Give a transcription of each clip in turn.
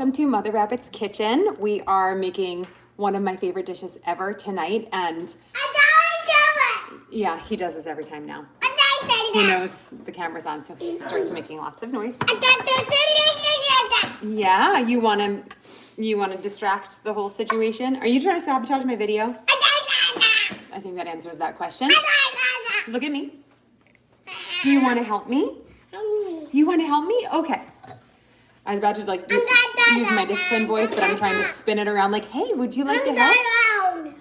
Welcome to Mother Rabbit's Kitchen. We are making one of my favorite dishes ever tonight, and yeah, he does this every time now. He knows the camera's on, so he starts making lots of noise. Yeah, you want to distract the whole situation? Are you trying to sabotage my video? I think that answers that question. Look at me. Do you want to help me? You want to help me? Okay. I was about to use my disciplined voice, but I'm trying to spin it around like, hey, would you like to help?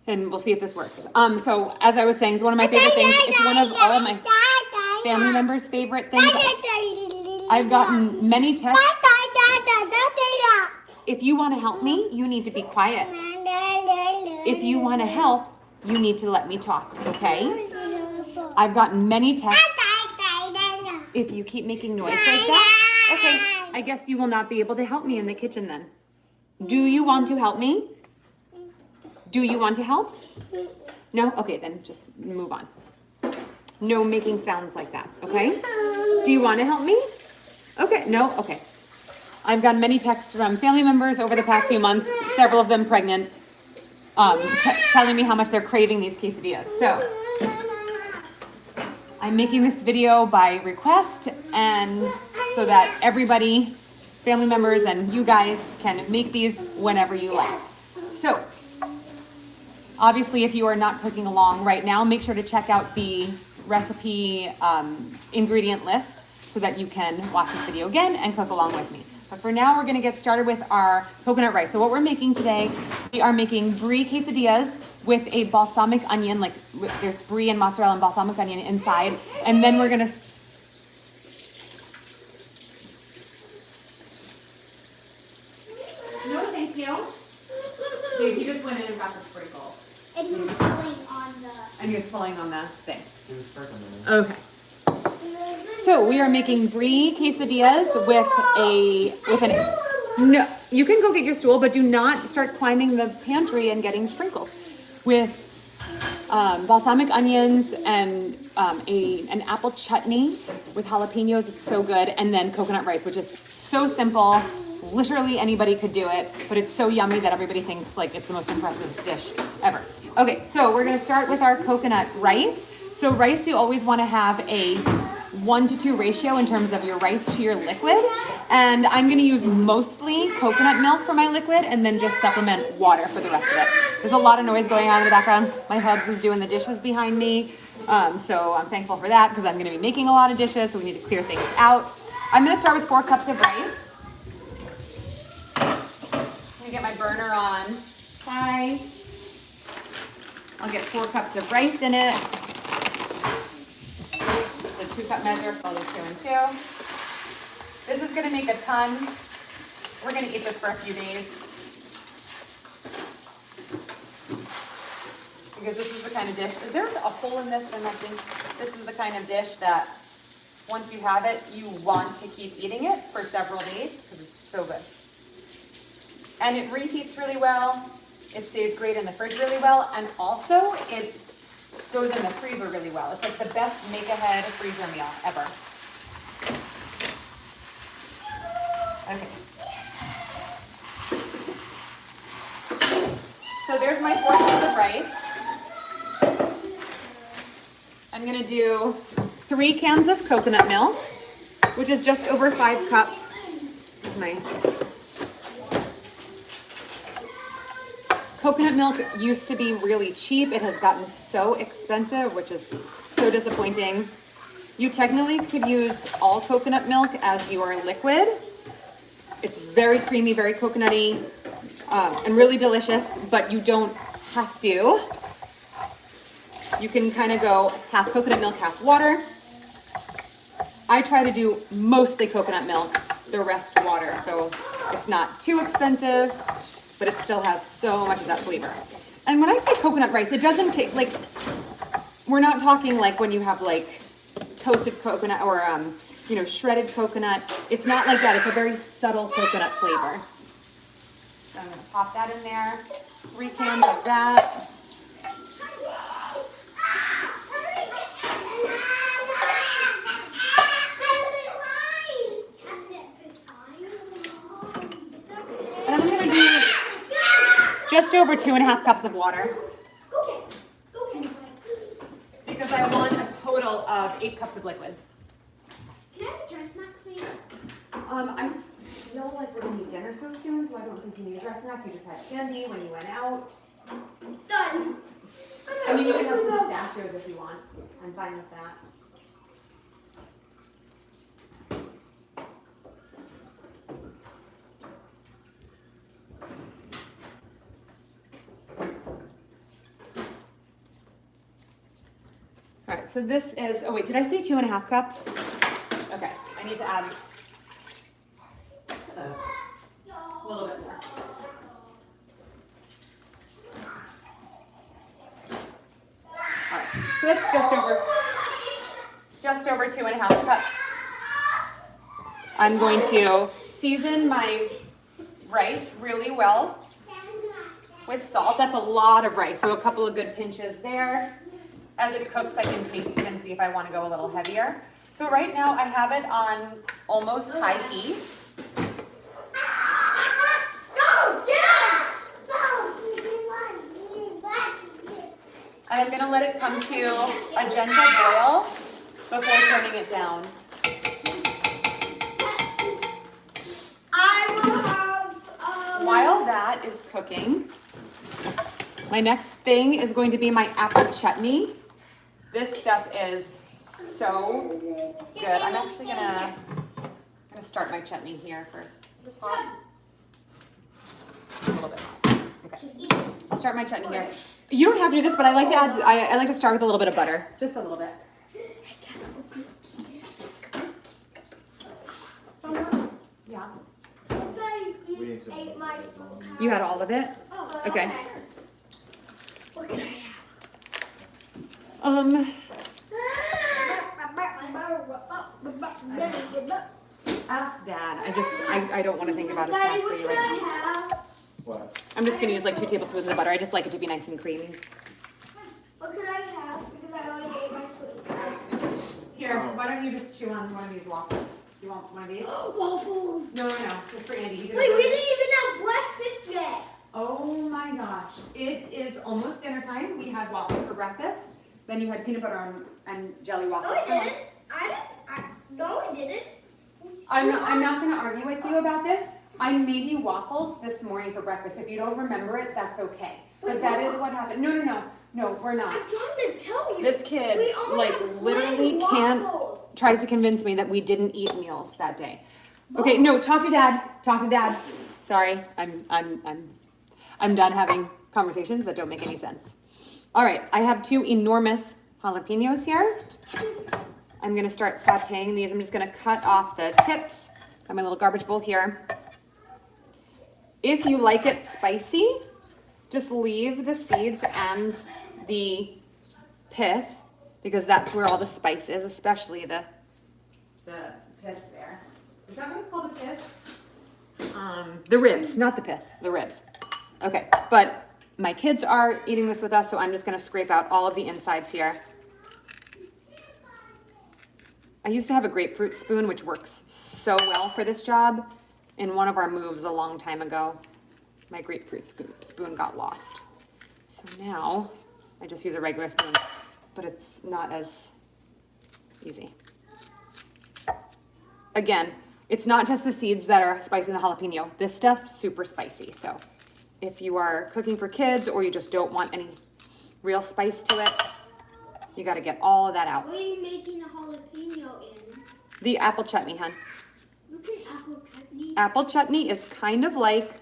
And we'll see if this works. So as I was saying, it's one of my favorite things. It's one of all of my family members' favorite things. I've gotten many texts. If you want to help me, you need to be quiet. If you want to help, you need to let me talk, okay? I've gotten many texts. If you keep making noise like that, okay, I guess you will not be able to help me in the kitchen then. Do you want to help me? Do you want to help? No? Okay, then just move on. No making sounds like that, okay? Do you want to help me? Okay, no? Okay. I've gotten many texts from family members over the past few months, several of them pregnant, telling me how much they're craving these quesadillas. So I'm making this video by request, and so that everybody, family members and you guys, can make these whenever you like. So obviously, if you are not cooking along right now, make sure to check out the recipe ingredient list so that you can watch this video again and cook along with me. But for now, we're gonna get started with our coconut rice. So what we're making today, we are making Brie quesadillas with a balsamic onion, there's Brie and mozzarella and balsamic onion inside. And then we're gonna, no thank you. Dude, he just went in and got the sprinkles. And he was pulling on the... And he was pulling on the thing. He was sprinkling it. Okay. So we are making Brie quesadillas no, you can go get your stool, but do not start climbing the pantry and getting sprinkles. With balsamic onions and an apple chutney with jalapeños. It's so good. And then coconut rice, which is so simple. Literally anybody could do it, but it's so yummy that everybody thinks like it's the most impressive dish ever. Okay, so we're gonna start with our coconut rice. So rice, you always wanna have a 1-to-2 ratio in terms of your rice to your liquid. And I'm gonna use mostly coconut milk for my liquid and then just supplement water for the rest of it. There's a lot of noise going on in the background. My hubs is doing the dishes behind me. So I'm thankful for that because I'm gonna be making a lot of dishes, so we need to clear things out. I'm gonna start with 4 cups of rice. I'm gonna get my burner on high. I'll get 4 cups of rice in it. 2-cup measure, so I'll do 2 and 2. This is gonna make a ton. We're gonna eat this for a few days. Because this is the kind of dish, is there a hole in this? And I think this is the kind of dish that once you have it, you want to keep eating it for several days because it's so good. And it reheats really well. It stays great in the fridge really well. And also it goes in the freezer really well. It's like the best make-ahead freezer meal ever. Okay. So there's my 4 cups of rice. I'm gonna do 3 cans of coconut milk, which is just over 5 cups. Here's my coconut milk used to be really cheap. It has gotten so expensive, which is so disappointing. You technically could use all coconut milk as your liquid. It's very creamy, very coconutty, and really delicious, but you don't have to. You can kind of go half coconut milk, half water. I try to do mostly coconut milk, the rest water, so it's not too expensive, but it still has so much of that flavor. And when I say coconut rice, it doesn't take, like, we're not talking like when you have like toasted coconut or, shredded coconut. It's not like that. It's a very subtle coconut flavor. So I'm gonna pop that in there. 3 cans of that. just over 2.5 cups of water. Because I want a total of 8 cups of liquid. Can I have a dry snack, please? I feel like we're gonna eat dinner so soon, so I don't think you need a dry snack. You just had candy when you went out. Done. I mean, you can have some pistachios if you want. I'm fine with that. All right, so this is, oh wait, did I say 2.5 cups? Okay, I need to add a little bit more. All right, so that's just over 2.5 cups. I'm going to season my rice really well with salt. That's a lot of rice, so a couple of good pinches there. As it cooks, I can taste it and see if I want to go a little heavier. So right now I have it on almost high heat. I'm going to let it come to a gentle boil before turning it down. While that is cooking, my next thing is going to be my apple chutney. This stuff is so good. I'm actually gonna start my chutney here first. Is this hot? A little bit hot. Okay. I'll start my chutney here. You don't have to do this, but I like to add. I like to start with a little bit of butter, just a little bit. Yeah. You had all of it? Okay. What can I have? Ask Dad. I don't want to think about a snack for you right now. What? I'm just gonna use like 2 tablespoons of butter. I just like it to be nice and creamy. What could I have? Because I already ate my food. Here, why don't you just chew on one of these waffles? Do you want one of these? Waffles. No, just for Andy. Wait, we didn't even have breakfast yet. Oh my gosh. It is almost dinner time. We had waffles for breakfast. Then you had peanut butter and jelly No, waffles. I didn't. No, I didn't. I'm not going to argue with you about this. I made you waffles this morning for breakfast. If you don't remember it, that's okay. But that is what happened. No, we're not. I'm trying to tell you. This kid, We only like, have literally plain can't, waffles. tries to convince me that we didn't eat meals that day. Okay, no, talk to Dad. Sorry, I'm done having conversations that don't make any sense. All right, I have 2 enormous jalapenos here. I'm gonna start sauteing these. I'm just gonna cut off the tips. Got my little garbage bowl here. If you like it spicy, just leave the seeds and the pith, because that's where all the spice is, especially the pith there. Is that what it's called, the pith? The ribs, not the pith, the ribs. Okay, but my kids are eating this with us, so I'm just gonna scrape out all of the insides here. I used to have a grapefruit spoon, which works so well for this job. In one of our moves a long time ago, my grapefruit spoon got lost. So now I just use a regular spoon, but it's not as easy. Again, it's not just the seeds that are spicy in the jalapeno. This stuff, super spicy. So if you are cooking for kids or you just don't want any real spice to it, you got to get all of that out. What are you making a jalapeno in? The apple chutney, hun. What's an apple chutney? Apple chutney is kind of like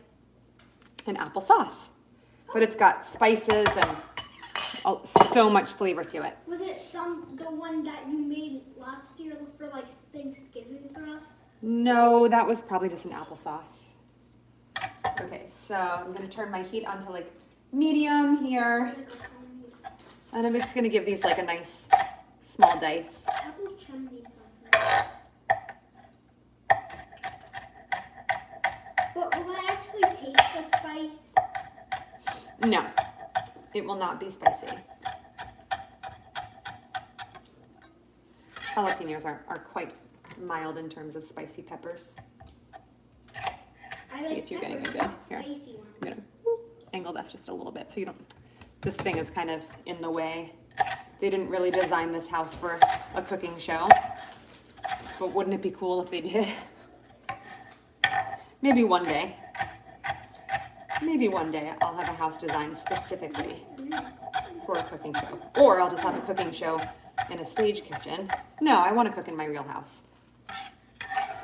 an applesauce, but it's got spices and so much flavor to it. Was it the one that you made last year for like Thanksgiving for us? No, that was probably just an applesauce. Okay, so I'm gonna turn my heat onto like medium here, and I'm just gonna give these like a nice small dice. Apple chutney sounds nice. But will I actually taste the spice? No, it will not be spicy. Jalapenos are quite mild in terms of spicy peppers. I See like if you're getting a peppers, good. not Here. spicy ones. I'm gonna angle that's just a little bit so you don't, this thing is kind of in the way. They didn't really design this house for a cooking show, but wouldn't it be cool if they did? Maybe one day. Maybe one day I'll have a house designed specifically for a cooking show. Or I'll just have a cooking show in a stage kitchen. No, I want to cook in my real house.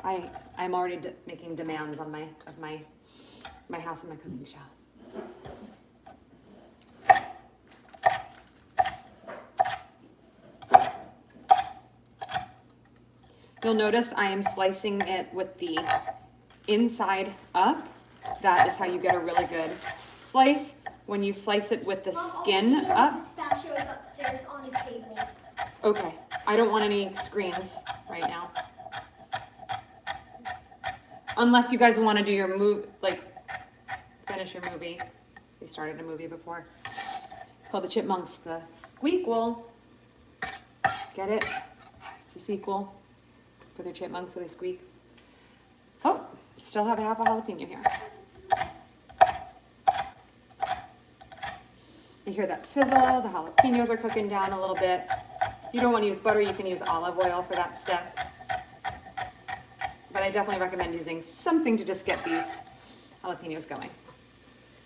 I'm already making demands on my house and my cooking show. You'll notice I am slicing it with the inside up. That is how you get a really good slice. When you slice it with the skin up. Pistachios upstairs on a table. Okay, I don't want any screens right now. Unless you guys want to do your move, like finish your movie. We started a movie before. It's called The Chipmunks, The Squeakquel. Get it? It's a sequel for the chipmunks, so they squeak. Oh, still have a half a jalapeno here. You hear that sizzle, the jalapenos are cooking down a little bit. You don't want to use butter, you can use olive oil for that step. But I definitely recommend using something to just get these jalapenos going.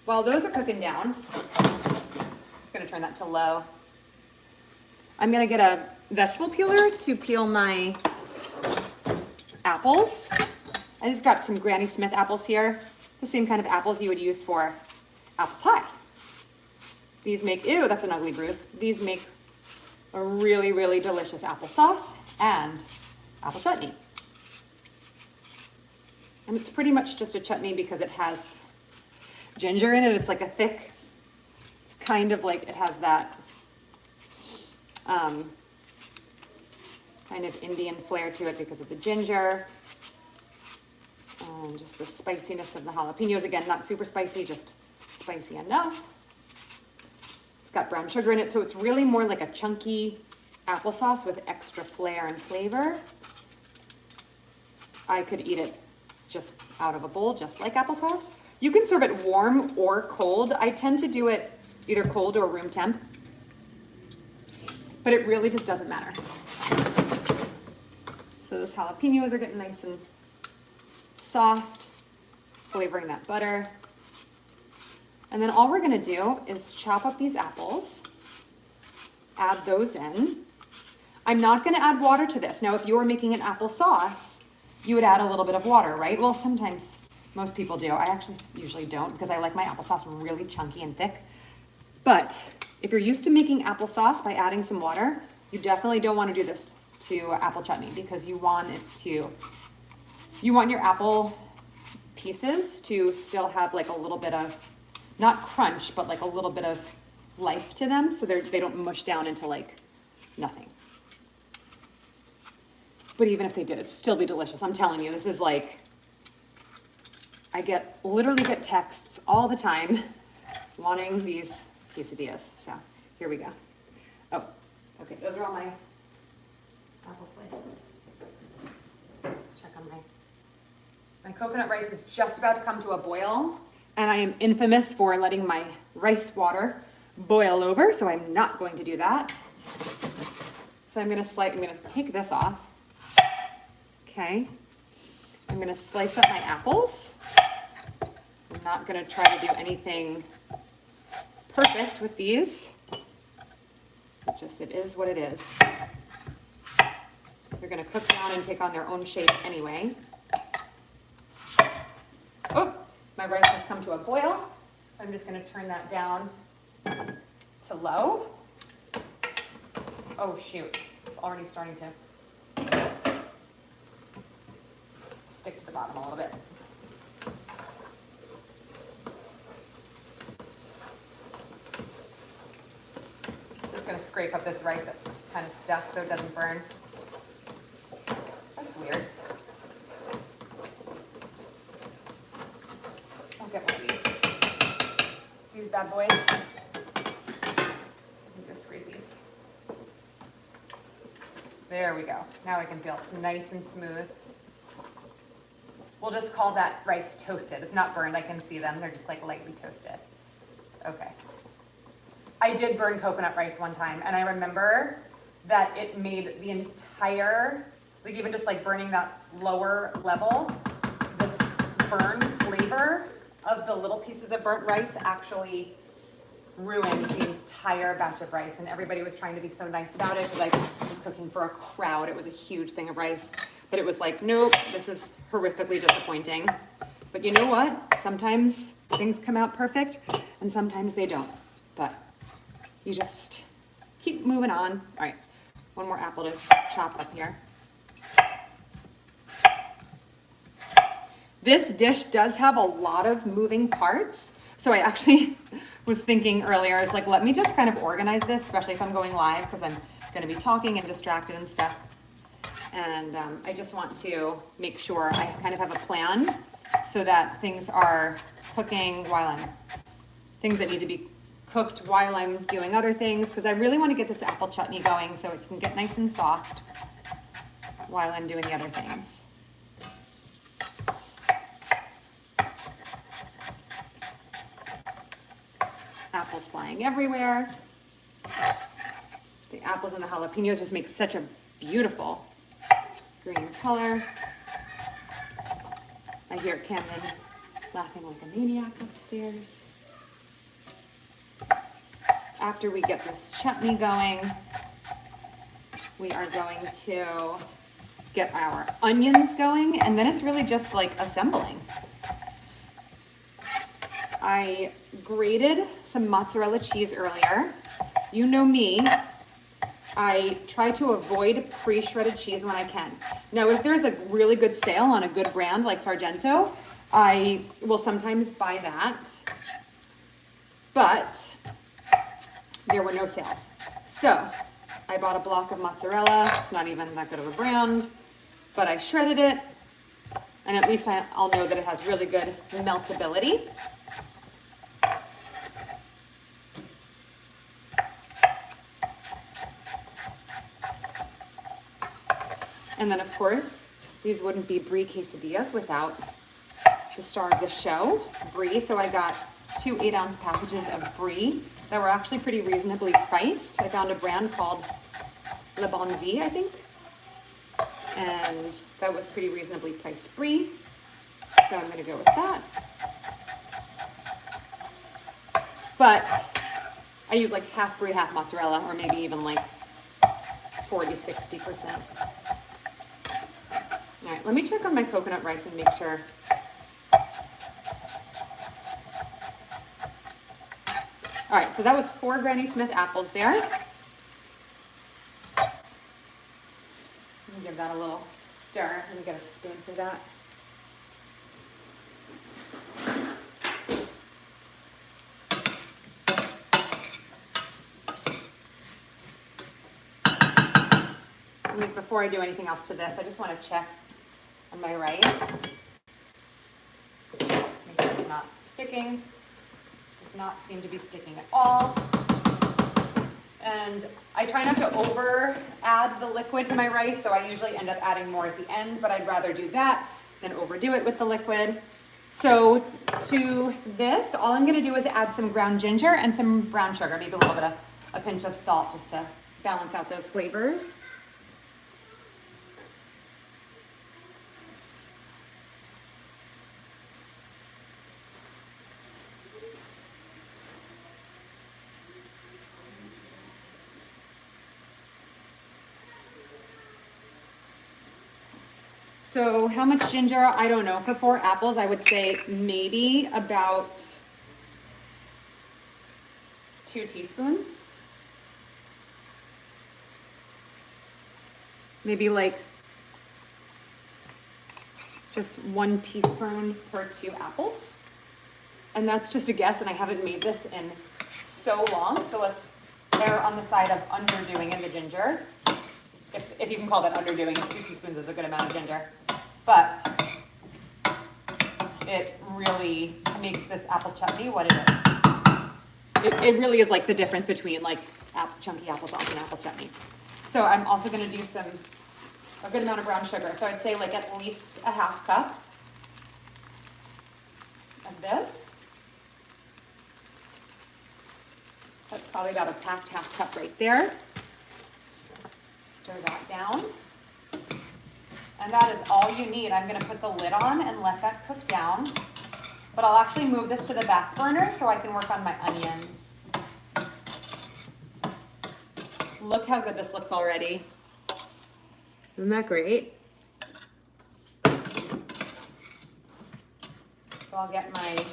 While those are cooking down, I'm just gonna turn that to low. I'm gonna get a vegetable peeler to peel my apples. I just got some Granny Smith apples here, the same kind of apples you would use for apple pie. These make, ew, that's an ugly bruise. These make a really, really delicious applesauce and apple chutney. And it's pretty much just a chutney because it has ginger in it. It's like a thick, it's kind of like, it has that kind of Indian flair to it because of the ginger. And just the spiciness of the jalapenos. Again, not super spicy, just spicy enough. It's got brown sugar in it, so it's really more like a chunky applesauce with extra flair and flavor. I could eat it just out of a bowl, just like applesauce. You can serve it warm or cold. I tend to do it either cold or room temp, but it really just doesn't matter. So those jalapenos are getting nice and soft, flavoring that butter. And then all we're gonna do is chop up these apples, add those in. I'm not gonna add water to this. Now, if you were making an applesauce, you would add a little bit of water, right? Well, sometimes most people do. I actually usually don't because I like my applesauce really chunky and thick. But if you're used to making applesauce by adding some water, you definitely don't want to do this to apple chutney because you want your apple pieces to still have like a little bit of, not crunch, but like a little bit of life to them so they don't mush down into like nothing. But even if they did, it'd still be delicious. I'm telling you, this is like, I literally get texts all the time wanting these quesadillas. So here we go. Oh, okay, those are all my apple slices. Let's check on my coconut rice is just about to come to a boil, and I am infamous for letting my rice water boil over, so I'm not going to do that. So I'm gonna take this off. Okay. I'm gonna slice up my apples. I'm not gonna try to do anything perfect with these. It is what it is. They're gonna cook down and take on their own shape anyway. Oh, my rice has come to a boil, so I'm just gonna turn that down to low. Oh shoot, it's already starting to stick to the bottom a little bit. Just gonna scrape up this rice that's kind of stuck so it doesn't burn. That's weird. I'll get one of these bad boys. I'm gonna scrape these. There we go. Now I can feel it's nice and smooth. We'll just call that rice toasted. It's not burned, I can see them. They're just like lightly toasted. Okay. I did burn coconut rice one time, and I remember that it made the entire, like even just like burning that lower level, this burn flavor of the little pieces of burnt rice actually ruined the entire batch of rice, and everybody was trying to be so nice about it because I was cooking for a crowd. It was a huge thing of rice, but it was like, nope, this is horrifically disappointing. But you know what? Sometimes things come out perfect and sometimes they don't, but you just keep moving on. All right, one more apple to chop up here. This dish does have a lot of moving parts. So I actually was thinking earlier, I was like, let me just kind of organize this, especially if I'm going live, because I'm going to be talking and distracted and stuff. And I just want to make sure I kind of have a plan so that things are cooking things that need to be cooked while I'm doing other things, because I really want to get this apple chutney going so it can get nice and soft while I'm doing the other things. Apples flying everywhere. The apples and the jalapeños just make such a beautiful green color. I hear Camden laughing like a maniac upstairs. After we get this chutney going, we are going to get our onions going, and then it's really just like assembling. I grated some mozzarella cheese earlier. You know me, I try to avoid pre-shredded cheese when I can. Now, if there's a really good sale on a good brand like Sargento, I will sometimes buy that, but there were no sales. So I bought a block of mozzarella. It's not even that good of a brand, but I shredded it, and at least I'll know that it has really good meltability. And then, of course, these wouldn't be Brie quesadillas without the star of the show, Brie. So I got 2 8-ounce packages of Brie that were actually pretty reasonably priced. I found a brand called Le Bon Vie, I think. And that was pretty reasonably priced Brie. So I'm gonna go with that. But I use like half Brie, half mozzarella, or maybe even like 40-60%. All right, let me check on my coconut rice and make sure. All right, so that was 4 Granny Smith apples there. Let me give that a little stir. Let me get a spoon for that. Before I do anything else to this, I just want to check on my rice. Make sure it's not sticking. Does not seem to be sticking at all. And I try not to over add the liquid to my rice, so I usually end up adding more at the end, but I'd rather do that than overdo it with the liquid. So to this, all I'm gonna do is add some ground ginger and some brown sugar, maybe a little bit of a pinch of salt just to balance out those flavors. So how much ginger? I don't know. For 4 apples, I would say maybe about 2 teaspoons. Maybe like just 1 teaspoon per 2 apples. And that's just a guess, and I haven't made this in so long. So let's err on the side of underdoing in the ginger. If you can call that underdoing it, 2 teaspoons is a good amount of ginger. But it really makes this apple chutney what it is. It really is like the difference between like chunky applesauce and apple chutney. So I'm also gonna do a good amount of brown sugar. So I'd say like at least a half cup of this. That's probably about a packed half cup right there. Stir that down. And that is all you need. I'm gonna put the lid on and let that cook down. But I'll actually move this to the back burner so I can work on my onions. Look how good this looks already. Isn't that great? So I'll get my,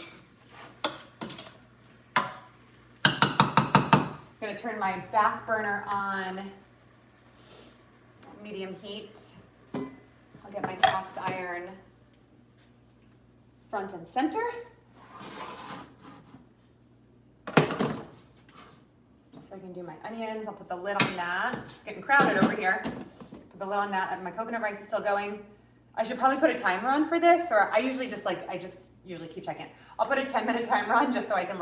I'm gonna turn my back burner on medium heat. I'll get my cast iron front and center. So I can do my onions. I'll put the lid on that. It's getting crowded over here. Put the lid on that. My coconut rice is still going. I should probably put a timer on for this, or I usually just usually keep checking. I'll put a 10-minute timer on just so I can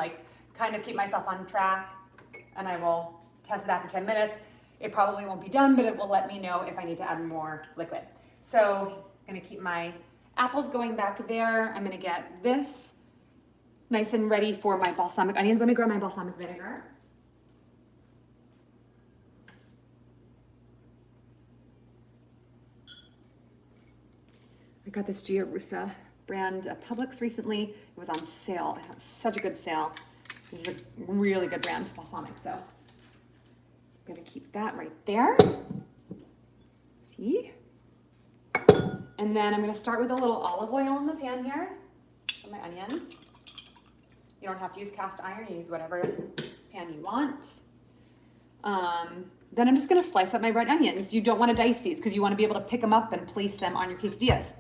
kind of keep myself on track, and I will test it after 10 minutes. It probably won't be done, but it will let me know if I need to add more liquid. So I'm gonna keep my apples going back there. I'm gonna get this nice and ready for my balsamic onions. Let me grab my balsamic vinegar. I got this Gia Russa brand at Publix recently. It was on sale. It had such a good sale. This is a really good brand, balsamic. So I'm gonna keep that right there. See? And then I'm gonna start with a little olive oil in the pan here for my onions. You don't have to use cast iron, you use whatever pan you want. Then I'm just gonna slice up my red onions. You don't wanna dice these because you wanna be able to pick them up and place them on your quesadillas.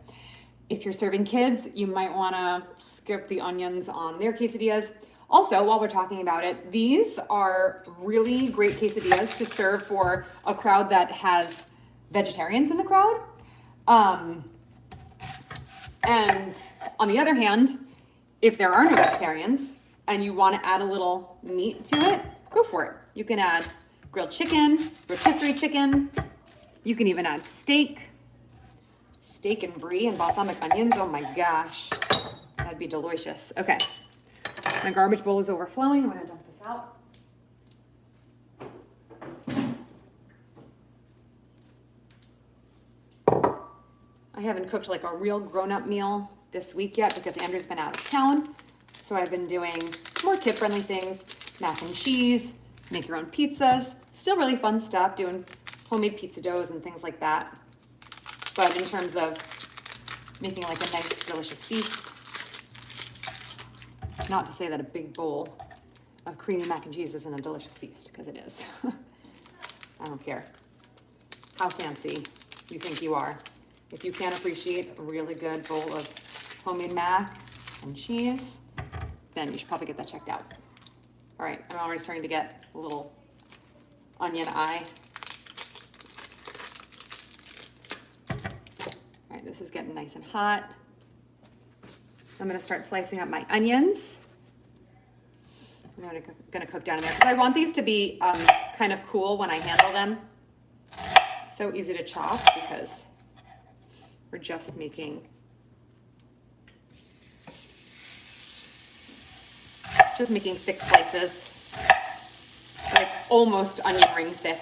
If you're serving kids, you might wanna skip the onions on their quesadillas. Also, while we're talking about it, these are really great quesadillas to serve for a crowd that has vegetarians in the crowd. And on the other hand, if there are no vegetarians and you want to add a little meat to it, go for it. You can add grilled chicken, rotisserie chicken. You can even add steak and brie and balsamic onions. Oh my gosh, that'd be delicious. Okay, my garbage bowl is overflowing. I'm gonna dump this out. I haven't cooked like a real grown-up meal this week yet because Andrew's been out of town. So I've been doing more kid-friendly things, mac and cheese, make your own pizzas, still really fun stuff, doing homemade pizza doughs and things like that. But in terms of making like a nice, delicious feast, not to say that a big bowl of creamy mac and cheese isn't a delicious feast, because it is. I don't care how fancy you think you are. If you can't appreciate a really good bowl of homemade mac and cheese, then you should probably get that checked out. All right, I'm already starting to get a little onion eye. All right, this is getting nice and hot. I'm gonna start slicing up my onions. I'm gonna cook down in there because I want these to be kind of cool when I handle them. So easy to chop because we're just making thick slices, like almost onion ring thick.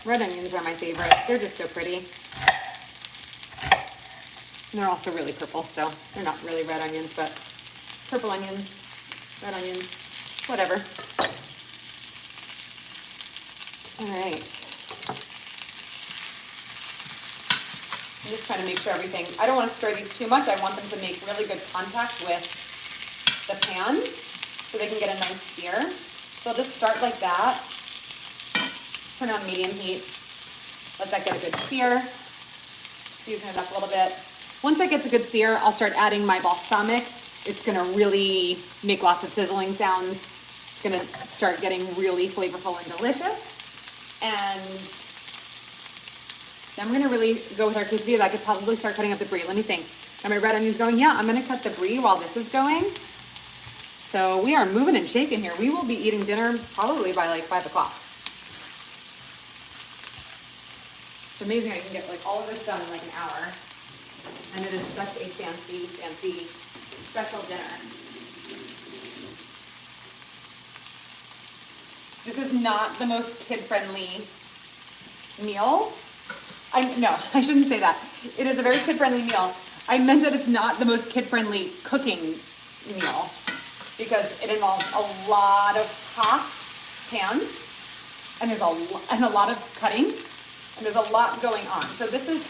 Red onions are my favorite. They're just so pretty. And they're also really purple, so they're not really red onions, but purple onions, red onions, whatever. All right. I'm just trying to make sure everything, I don't want to stir these too much. I want them to make really good contact with the pan so they can get a nice sear. So I'll just start like that. Turn on medium heat. Let that get a good sear. Season it up a little bit. Once that gets a good sear, I'll start adding my balsamic. It's gonna really make lots of sizzling sounds. It's gonna start getting really flavorful and delicious. And Then we're gonna really go with our quesadillas. I could probably start cutting up the brie. Let me think. Are my red onions going? Yeah, I'm gonna cut the brie while this is going. So we are moving and shaking here. We will be eating dinner probably by like 5 o'clock. It's amazing I can get like all of this done in like an hour. And it is such a fancy, fancy, special dinner. This is not the most kid-friendly meal. No, I shouldn't say that. It is a very kid-friendly meal. I meant that it's not the most kid-friendly cooking meal because it involves a lot of hot pans and there's a lot of cutting and there's a lot going on. So this is,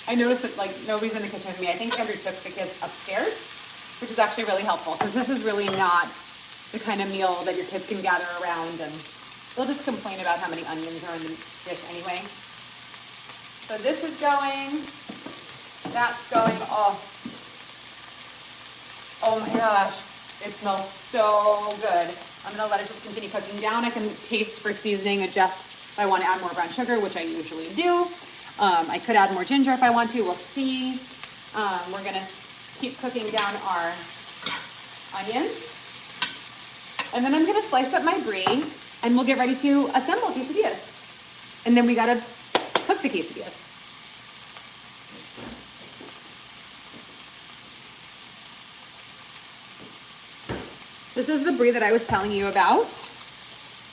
I noticed that like nobody's in the kitchen with me. I think Andrew took the kids upstairs, which is actually really helpful because this is really not the kind of meal that your kids can gather around and they'll just complain about how many onions are in the dish anyway. So this is going, that's going, oh my gosh, it smells so good. I'm gonna let it just continue cooking down. I can taste for seasoning, adjust if I want to add more brown sugar, which I usually do. I could add more ginger if I want to, we'll see. We're gonna keep cooking down our onions. And then I'm gonna slice up my brie and we'll get ready to assemble quesadillas. And then we gotta cook the quesadillas. This is the brie that I was telling you about.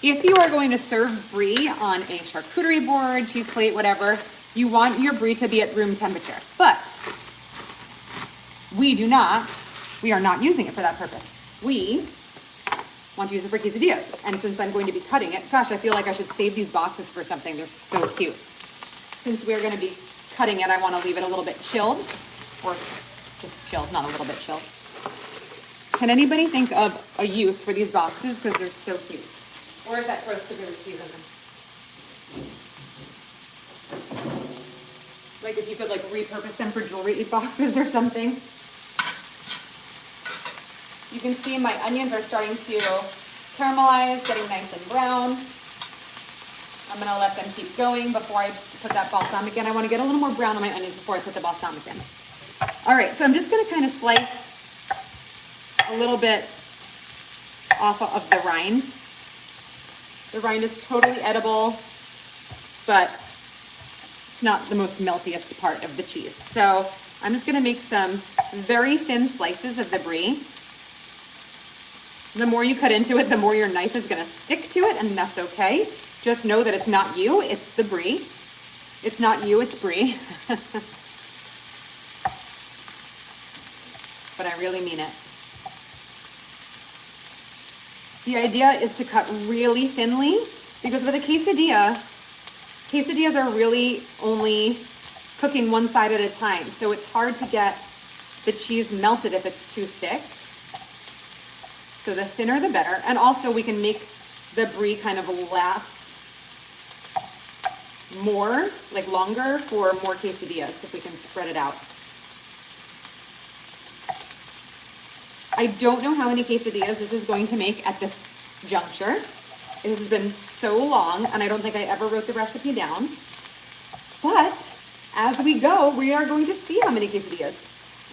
If you are going to serve brie on a charcuterie board, cheese plate, whatever, you want your brie to be at room temperature. But we are not using it for that purpose. We want to use it for quesadillas. And since I'm going to be cutting it, gosh, I feel like I should save these boxes for something. They're so cute. Since we're going to be cutting it, I want to leave it a little bit chilled, or just chilled, not a little bit chilled. Can anybody think of a use for these boxes? Because they're so cute. Or is that roasted with cheese in them? Like if you could like repurpose them for jewelry boxes or something. You can see my onions are starting to caramelize, getting nice and brown. I'm gonna let them keep going before I put that balsamic in. I wanna get a little more brown on my onions before I put the balsamic in. All right, so I'm just gonna kind of slice a little bit off of the rind. The rind is totally edible, but it's not the most meltiest part of the cheese. So I'm just gonna make some very thin slices of the brie. The more you cut into it, the more your knife is gonna stick to it, and that's okay. Just know that it's not you, it's the brie. It's not you, it's brie. But I really mean it. The idea is to cut really thinly because with a quesadilla, quesadillas are really only cooking one side at a time. So it's hard to get the cheese melted if it's too thick. So the thinner the better. And also we can make the brie kind of last more, like longer for more quesadillas if we can spread it out. I don't know how many quesadillas this is going to make at this juncture. This has been so long, and I don't think I ever wrote the recipe down. But as we go, we are going to see how many quesadillas.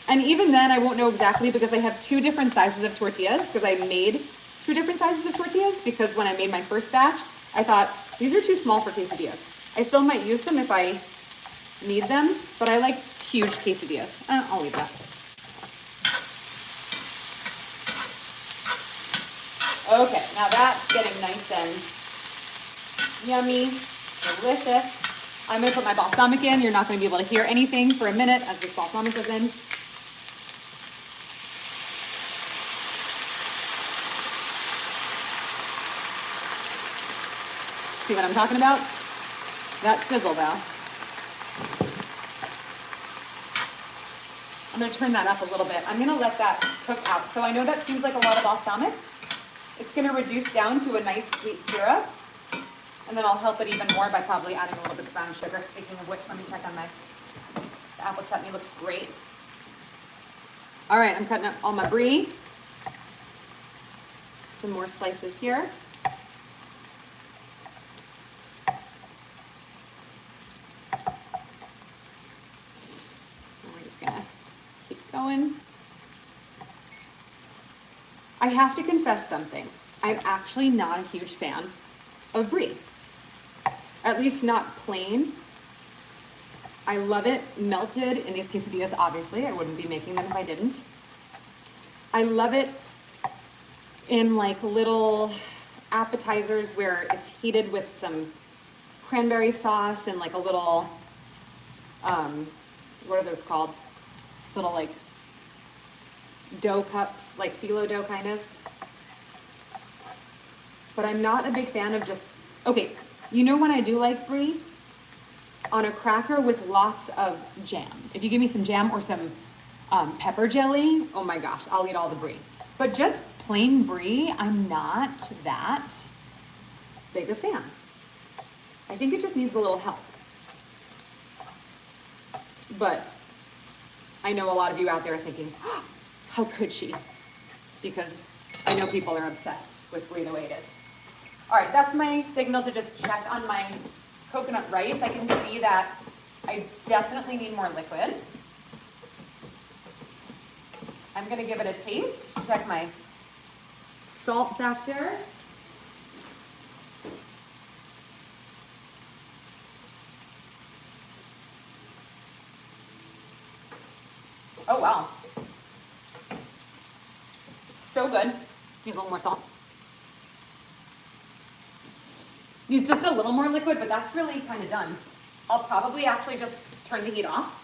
And even then, I won't know exactly because I have two different sizes of tortillas because I made two different sizes of tortillas because when I made my first batch, I thought, these are too small for quesadillas. I still might use them if I need them, but I like huge quesadillas. I'll leave that. Okay, now that's getting nice and yummy, delicious. I'm gonna put my balsamic in. You're not gonna be able to hear anything for a minute as this balsamic goes in. See what I'm talking about? That sizzle though. I'm gonna turn that up a little bit. I'm gonna let that cook out. So I know that seems like a lot of balsamic. It's going to reduce down to a nice sweet syrup, and then I'll help it even more by probably adding a little bit of brown sugar. Speaking of which, let me check on the apple chutney. Looks great. All right, I'm cutting up all my brie. Some more slices here. just gonna keep going. I have to confess something. I'm actually not a huge fan of Brie. At least not plain. I love it melted in these quesadillas, obviously. I wouldn't be making them if I didn't. I love it in like little appetizers where it's heated with some cranberry sauce and like a little, what are those called? These little like dough cups, like phyllo dough kind of. But I'm not a big fan of just, okay, you know when I do like Brie? On a cracker with lots of jam. If you give me some jam or some pepper jelly, oh my gosh, I'll eat all the Brie. But just plain Brie, I'm not that big a fan. I think it just needs a little help. But I know a lot of you out there are thinking, oh, how could she? Because I know people are obsessed with Brie the way it is. All right, that's my signal to just check on my coconut rice. I can see that I definitely need more liquid. I'm gonna give it a taste to check my salt factor. Oh wow. So good. Needs a little more salt. Needs just a little more liquid, but that's really kind of done. I'll probably actually just turn the heat off.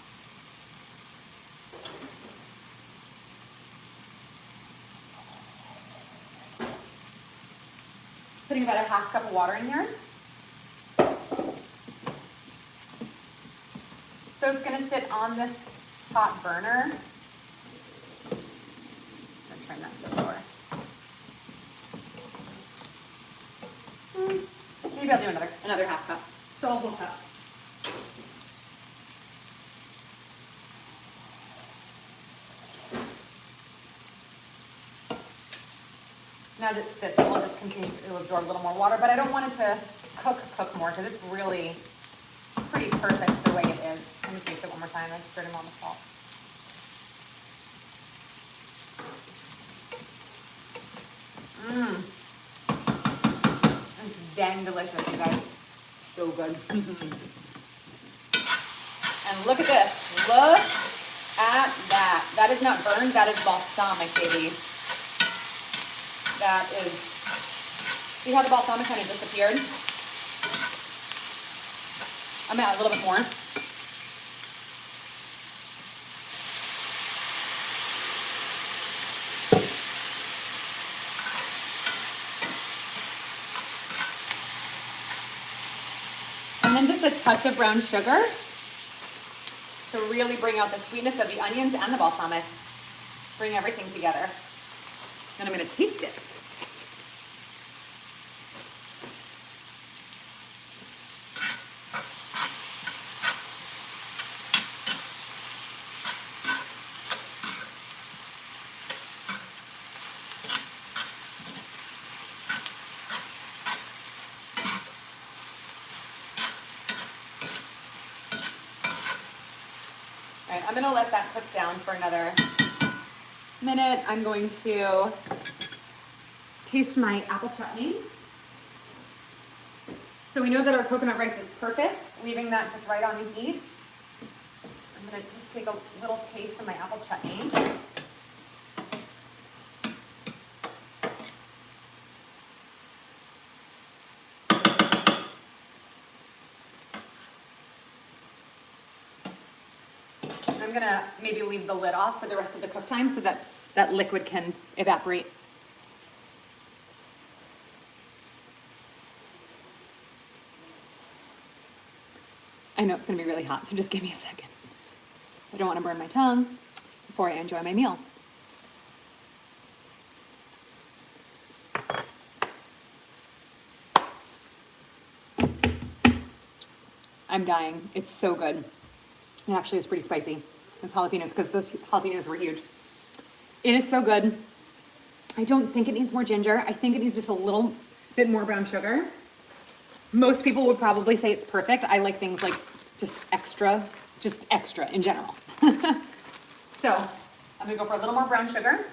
Putting about a half cup of water in here. So it's gonna sit on this hot burner. Let's turn that to lower. Maybe I'll do another half cup. So a whole cup. Now that it sits, it will just continue to absorb a little more water, but I don't want it to cook more because it's really pretty perfect the way it is. Let me taste it one more time. I just stirred in all the salt. Mmm. It's dang delicious, you guys. So good. And look at this. Look at that. That is not burned. That is balsamic, baby. That is, see how the balsamic kind of disappeared? I'm gonna add a little bit more. And then just a touch of brown sugar to really bring out the sweetness of the onions and the balsamic. Bring everything together. And I'm gonna taste it. All right, I'm gonna let that cook down for another minute. I'm going to taste my apple chutney. So we know that our coconut rice is perfect, leaving that just right on the heat. I'm gonna just take a little taste of my apple chutney. I'm gonna maybe leave the lid off for the rest of the cook time so that that liquid can evaporate. I know it's gonna be really hot, so just give me a second. I don't wanna burn my tongue before I enjoy my meal. I'm dying. It's so good. It actually is pretty spicy. Those jalapenos, because those jalapenos were huge. It is so good. I don't think it needs more ginger. I think it needs just a little bit more brown sugar. Most people would probably say it's perfect. I like things like just extra in general. So I'm gonna go for a little more brown sugar.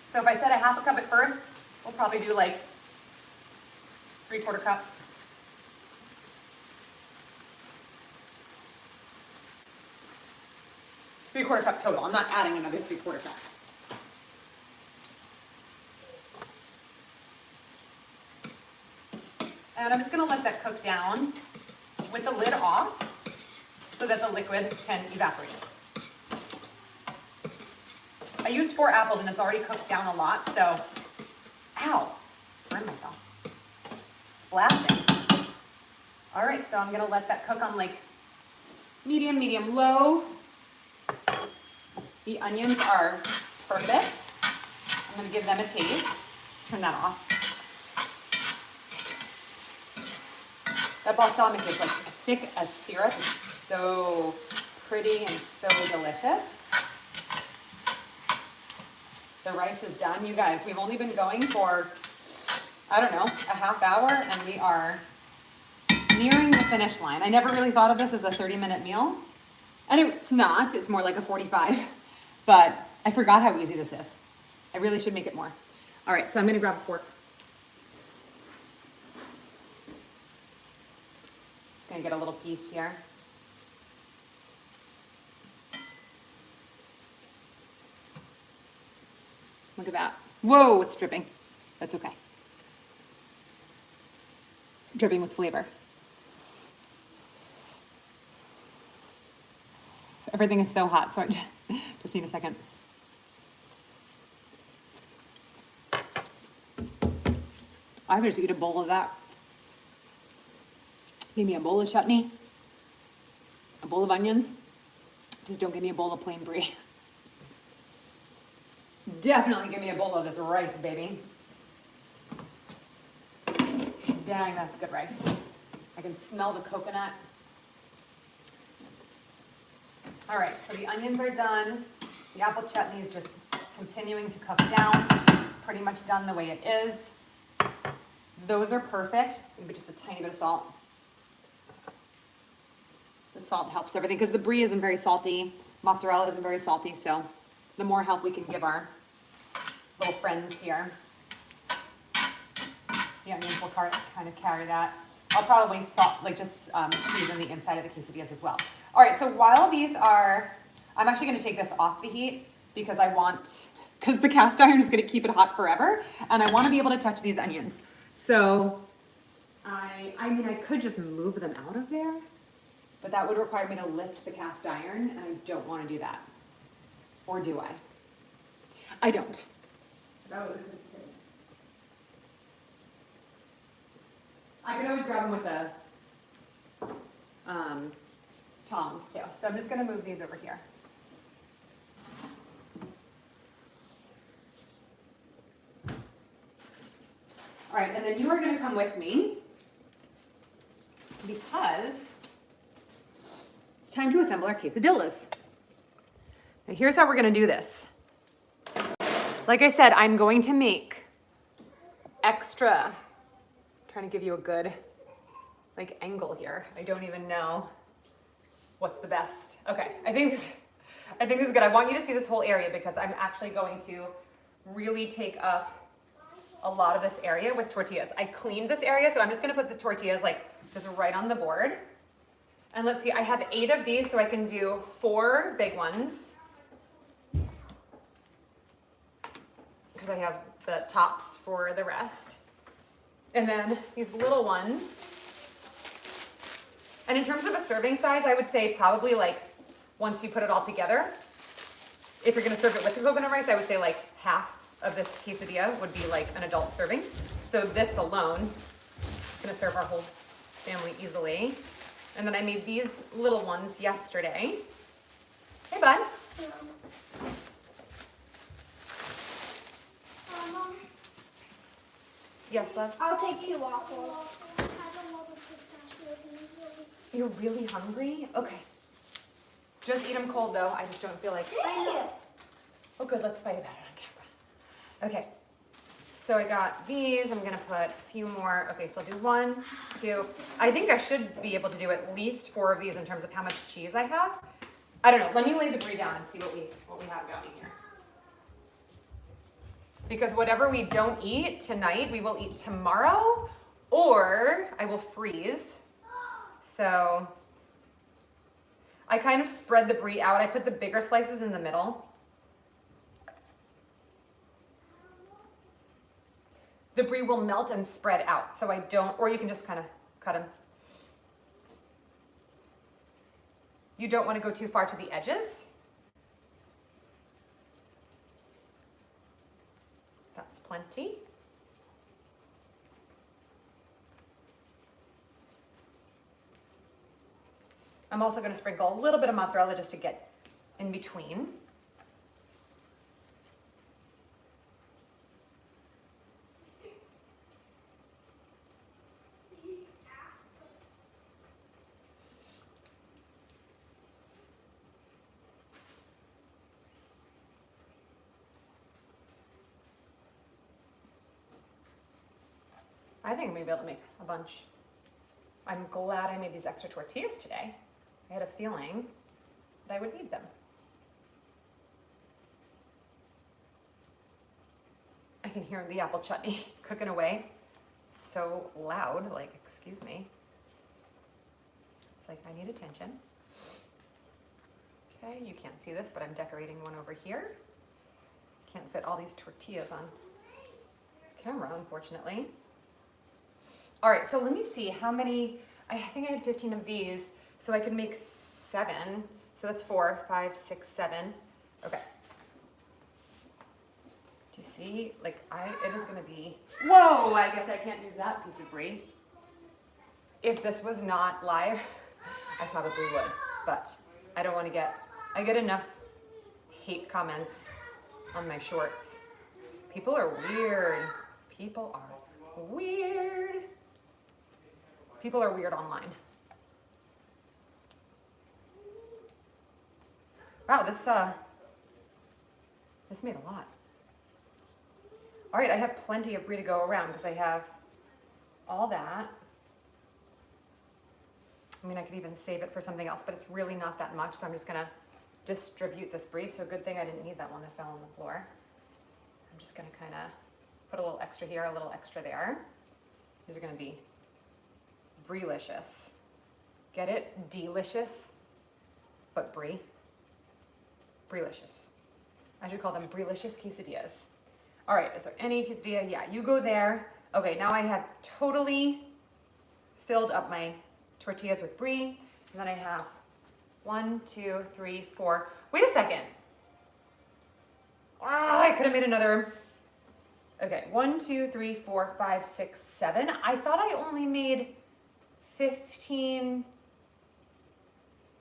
So if I said a half a cup at first, we'll probably do like 3/4 cup. Three-quarter cup total. I'm not adding another 3/4 cup. And I'm just gonna let that cook down with the lid off so that the liquid can evaporate. I used 4 apples and it's already cooked down a lot, so, ow, burned myself. Splashing. All right, so I'm gonna let that cook on like medium, low. The onions are perfect. I'm gonna give them a taste. Turn that off. That balsamic is like thick as syrup. It's so pretty and so delicious. The rice is done. You guys, we've only been going for, I don't know, a half hour, and we are nearing the finish line. I never really thought of this as a 30-minute meal. And it's not, it's more like a 45. But I forgot how easy this is. I really should make it more. All right, so I'm gonna grab a fork. Just gonna get a little piece here. Look at that. Whoa, it's dripping. That's okay. Dripping with flavor. Everything is so hot, so I just need a second. I would just eat a bowl of that. Give me a bowl of chutney, a bowl of onions. Just don't give me a bowl of plain brie. Definitely give me a bowl of this rice, baby. Dang, that's good rice. I can smell the coconut. All right, so the onions are done. The apple chutney is just continuing to cook down. It's pretty much done the way it is. Those are perfect. Maybe just a tiny bit of salt. The salt helps everything because the brie isn't very salty. Mozzarella isn't very salty, so the more help we can give our little friends here. The onions will kind of carry that. I'll probably season the inside of the quesadillas as well. All right, so while these are, I'm actually gonna take this off the heat because because the cast iron is gonna keep it hot forever, and I wanna be able to touch these onions. So, I mean, I could just move them out of there, but that would require me to lift the cast iron, and I don't wanna do that. Or do I? I don't. That was a good decision. I could always grab them with the tongs too. So I'm just gonna move these over here. All right, and then you are gonna come with me because it's time to assemble our quesadillas. Now here's how we're gonna do this. Like I said, I'm going to make extra, trying to give you a good angle here. I don't even know what's the best. Okay, I think this is good. I want you to see this whole area because I'm actually going to really take up a lot of this area with tortillas. I cleaned this area, so I'm just gonna put the tortillas just right on the board. And let's see, I have 8 of these, so I can do 4 big ones. Because I have the tops for the rest. And then these little ones. And in terms of a serving size, I would say probably once you put it all together, if you're gonna serve it with the coconut rice, I would say half of this quesadilla would be an adult serving. So this alone is gonna serve our whole family easily. And then I made these little ones yesterday. Hey, bud. Mom, Yes, love? I'll take 2 waffles. You're really hungry? Okay. Just eat them cold though. I just don't feel like. Oh good, let's fight about it on camera. Okay. So I got these. I'm gonna put a few more. Okay, so I'll do 1, 2. I think I should be able to do at least 4 of these in terms of how much cheese I have. I don't know. Let me lay the Brie down and see what we have going here. Because whatever we don't eat tonight, we will eat tomorrow, or I will freeze. So I kind of spread the Brie out. I put the bigger slices in the middle. The Brie will melt and spread out, so I don't, or you can just kind of cut them. You don't want to go too far to the edges. That's plenty. I'm also going to sprinkle a little bit of mozzarella just to get in between. I think I'm going to be able to make a bunch. I'm glad I made these extra tortillas today. I had a feeling that I would need them. I can hear the apple chutney cooking away. It's so loud, like, excuse me. It's like, I need attention. Okay, you can't see this, but I'm decorating one over here. Can't fit all these tortillas on camera, unfortunately. All right, so let me see how many, I think I had 15 of these, so I could make 7. So that's 4, 5, 6, 7. Okay. Do you see? Like, it is gonna be, whoa, I guess I can't use that piece of Brie. If this was not live, I probably would, but I don't wanna I get enough hate comments on my shorts. People are weird. People are weird. People are weird online. Wow, this made a lot. All right, I have plenty of Brie to go around because I have all that. I mean, I could even save it for something else, but it's really not that much, so I'm just gonna distribute this Brie. So good thing I didn't need that one that fell on the floor. I'm just gonna kind of put a little extra here, a little extra there. These are gonna be Brie-licious. Get it? Delicious, but Brie. Brie-licious. I should call them Brie-licious quesadillas. All right, is there any quesadilla? Yeah, you go there. Okay, now I have totally filled up my tortillas with Brie. And then I have 1, 2, 3, 4. Wait a second. I could have made another. Okay, 1, 2, 3, 4, 5, 6, 7. I thought I only made 15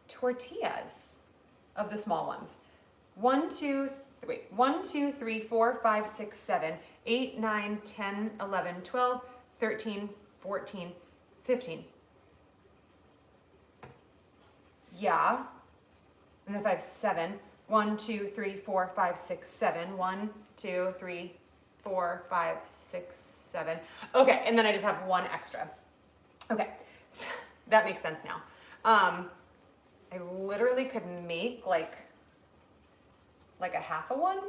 tortillas of the small ones. 1, 2, 3, 4, 5, 6, 7, 8, 9, 10, 11, 12, 13, 14, 15. Yeah. And if I have 7, 1, 2, 3, 4, 5, 6, 7. 1, 2, 3, 4, 5, 6, 7. Okay, and then I just have 1 extra. Okay, so that makes sense now. I literally could make like a half a one.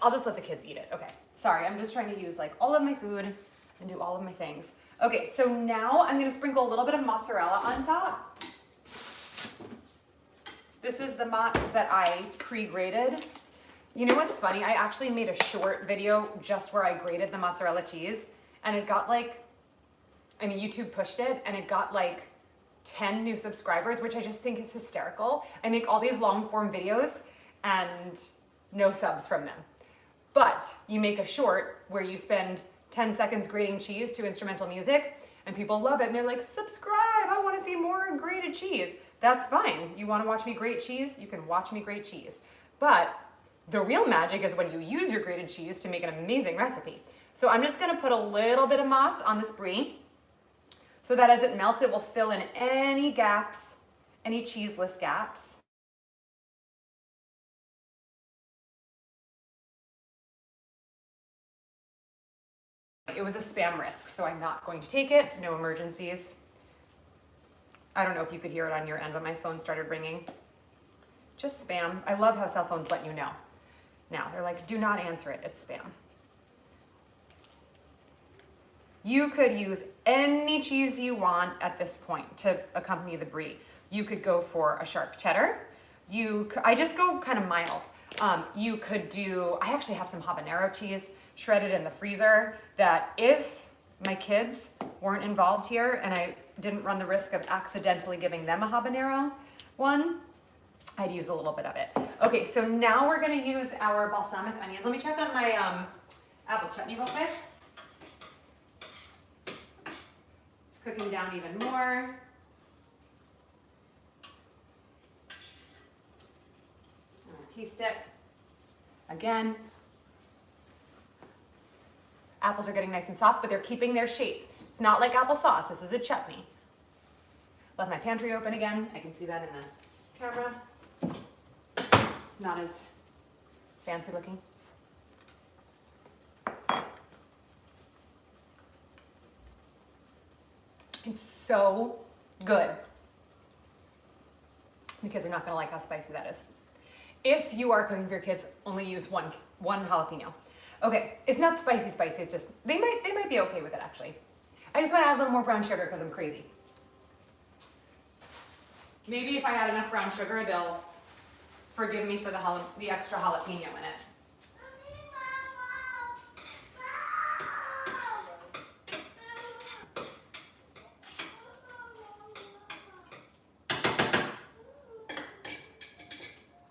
I'll just let the kids eat it. Okay, sorry, I'm just trying to use like all of my food and do all of my things. Okay, so now I'm gonna sprinkle a little bit of mozzarella on top. This is the mozz that I pre-grated. You know what's funny? I actually made a short video just where I grated the mozzarella cheese, and it got like, I mean, YouTube pushed it, and it got like 10 new subscribers, which I just think is hysterical. I make all these long form videos and no subs from them. But you make a short where you spend 10 seconds grating cheese to instrumental music, and people love it, and they're like, subscribe, I wanna see more grated cheese. That's fine. You wanna watch me grate cheese? You can watch me grate cheese. But the real magic is when you use your grated cheese to make an amazing recipe. So I'm just gonna put a little bit of mozz on this Brie so that as it melts, it will fill in any gaps, any cheeseless gaps. It was a spam risk, so I'm not going to take it. No emergencies. I don't know if you could hear it on your end, but my phone started ringing. Just spam. I love how cell phones let you know. Now, they're like, do not answer it, it's spam. You could use any cheese you want at this point to accompany the brie. You could go for a sharp cheddar. I just go kind of mild. You could do, I actually have some habanero cheese shredded in the freezer that if my kids weren't involved here and I didn't run the risk of accidentally giving them a habanero one, I'd use a little bit of it. Okay, so now we're gonna use our balsamic onions. Let me check on my apple chutney real quick. It's cooking down even more. Tea stick. Again, apples are getting nice and soft, but they're keeping their shape. It's not like applesauce. This is a chutney. Left my pantry open again. I can see that in the camera. It's not as fancy looking. It's so good. The kids are not gonna like how spicy that is. If you are cooking for your kids, only use one jalapeno. Okay, it's not spicy, it's just, they might be okay with it actually. I just wanna add a little more brown sugar because I'm crazy. Maybe if I had enough brown sugar, they'll forgive me for the extra jalapeno in it.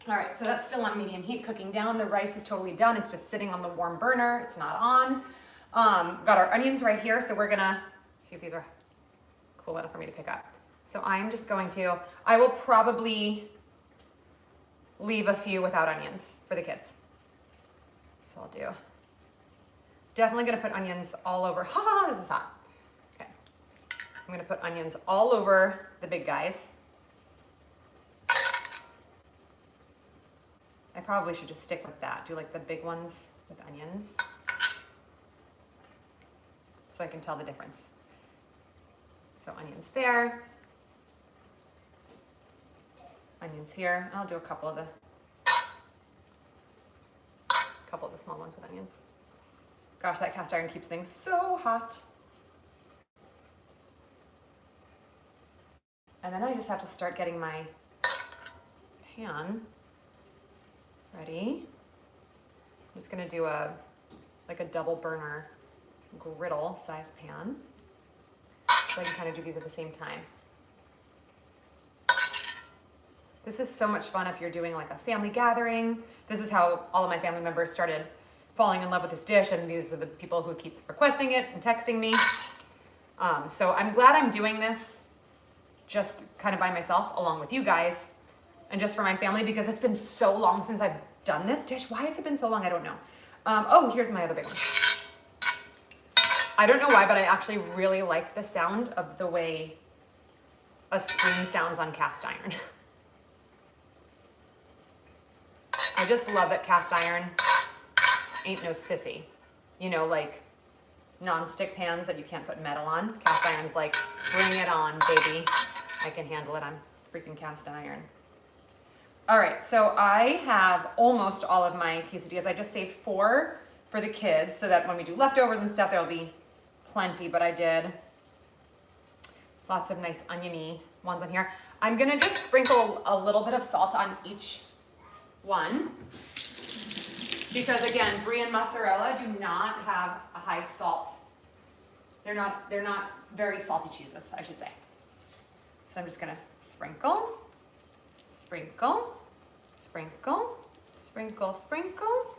All right, so that's still on medium heat, cooking down. The rice is totally done. It's just sitting on the warm burner. It's not on. Got our onions right here, so we're gonna see if these are cool enough for me to pick up. So I'm just going to, I will probably leave a few without onions for the kids. So I'll do, definitely gonna put onions all over, this is hot. Okay, I'm gonna put onions all over the big guys. I probably should just stick with that. Do like the big ones with onions. So I can tell the difference. So onions there. Onions here. I'll do a couple of the small ones with onions. Gosh, that cast iron keeps things so hot. And then I just have to start getting my pan ready. I'm just gonna do like a double burner griddle size pan. So I can kind of do these at the same time. This is so much fun if you're doing like a family gathering. This is how all of my family members started falling in love with this dish, and these are the people who keep requesting it and texting me. So I'm glad I'm doing this just kind of by myself along with you guys and just for my family, because it's been so long since I've done this dish. Why has it been so long? I don't know. Oh, here's my other big one. I don't know why, but I actually really like the sound of the way a spoon sounds on cast iron. I just love that cast iron ain't no sissy. You know, like non-stick pans that you can't put metal on. Cast iron's like, bring it on, baby. I can handle it. I'm freaking cast iron. All right, so I have almost all of my quesadillas. I just saved 4 for the kids so that when we do leftovers and stuff, there'll be plenty, but I did lots of nice oniony ones on here. I'm gonna just sprinkle a little bit of salt on each one because again, Brie and mozzarella do not have a high salt. They're not very salty cheeses, I should say. So I'm just gonna sprinkle, sprinkle, sprinkle, sprinkle, sprinkle,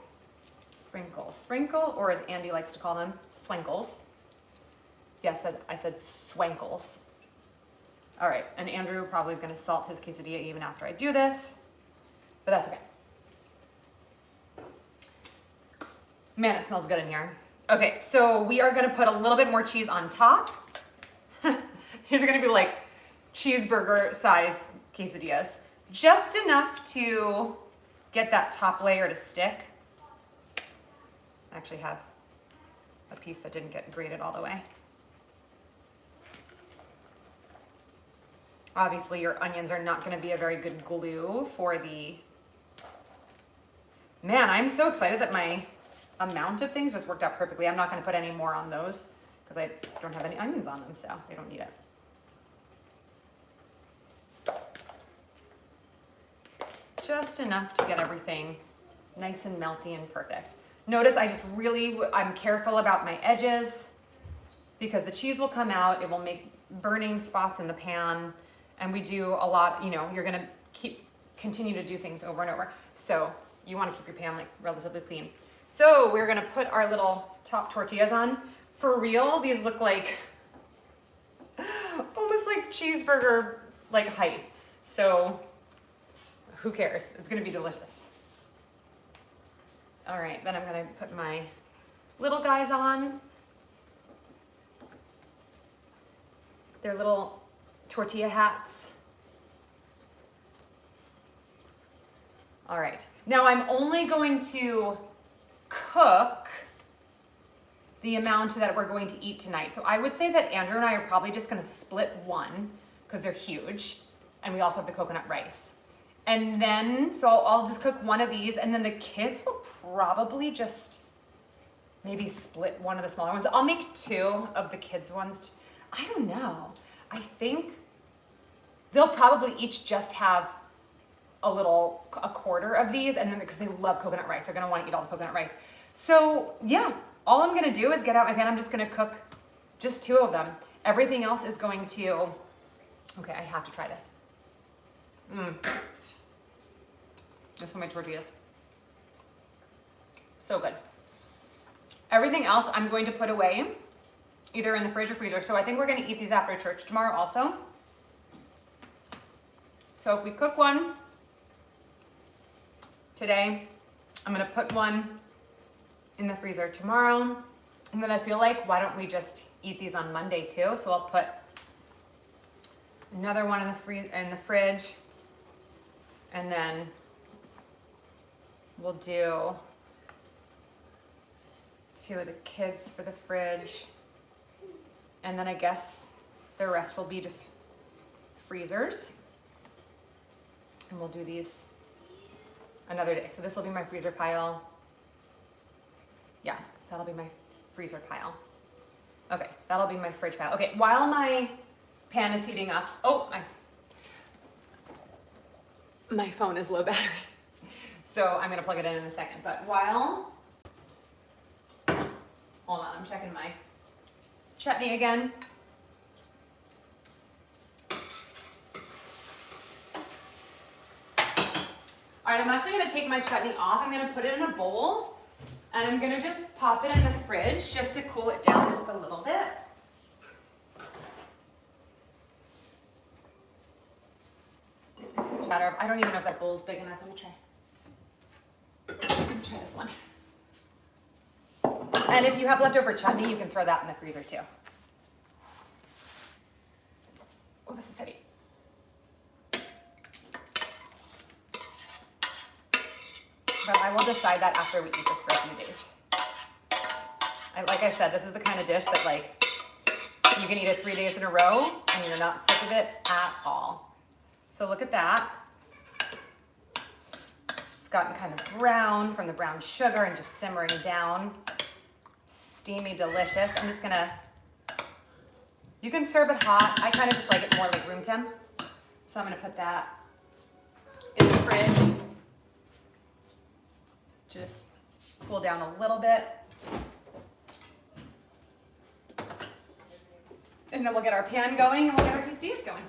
sprinkle, sprinkle, or as Andy likes to call them, swankles. Yes, I said swankles. All right, and Andrew probably is gonna salt his quesadilla even after I do this, but that's okay. Man, it smells good in here. Okay, so we are gonna put a little bit more cheese on top. These are gonna be like cheeseburger size quesadillas. Just enough to get that top layer to stick. I actually have a piece that didn't get grated all the way. Obviously your onions are not gonna be a very good glue for the, man, I'm so excited that my amount of things just worked out perfectly. I'm not gonna put any more on those because I don't have any onions on them, so they don't need it. Just enough to get everything nice and melty and perfect. Notice I'm careful about my edges because the cheese will come out, it will make burning spots in the pan, and we do a lot, you know, you're gonna continue to do things over and over. So you wanna keep your pan like relatively clean. So we're gonna put our little top tortillas on. For real, these look like, almost like cheeseburger like height. So who cares? It's gonna be delicious. All right, then I'm gonna put my little guys on. They're little tortilla hats. All right, now I'm only going to cook the amount that we're going to eat tonight. So I would say that Andrew and I are probably just gonna split one because they're huge, and we also have the coconut rice. And then, so I'll just cook one of these, and then the kids will probably just maybe split one of the smaller ones. I'll make two of the kids' ones. I don't know. I think they'll probably each just have a quarter of these, and then because they love coconut rice, they're gonna want to eat all the coconut rice. So yeah, all I'm gonna do is get out my pan. I'm just gonna cook just two of them. Everything else is going to, okay, I have to try this. This is my tortillas. So good. Everything else I'm going to put away, either in the fridge or freezer. So I think we're gonna eat these after church tomorrow also. So if we cook one today, I'm gonna put one in the freezer tomorrow. And then I feel like, why don't we just eat these on Monday too? So I'll put another one in the fridge, and then we'll do two of the kids for the fridge. And then I guess the rest will be just freezers. And we'll do these another day. So this will be my freezer pile. Yeah, that'll be my freezer pile. Okay, that'll be my fridge pile. Okay, while my pan is heating up, my phone is low battery. So I'm gonna plug it in a second, but hold on, I'm checking my chutney again. All right, I'm actually gonna take my chutney off. I'm gonna put it in a bowl, and I'm gonna just pop it in the fridge just to cool it down just a little bit. It's a matter of, I don't even know if that bowl is big enough. Let me try. Let me try this one. And if you have leftover chutney, you can throw that in the freezer too. Oh, this is heavy. But I will decide that after we eat this for a few days. Like I said, this is the kind of dish that like you can eat it 3 days in a row and you're not sick of it at all. So look at that. It's gotten kind of brown from the brown sugar and just simmering down. Steamy, delicious. I'm just gonna, you can serve it hot. I kind of just like it more like room temp. So I'm gonna put that in the fridge. Just cool down a little bit. And then we'll get our pan going and we'll get our quesadillas going.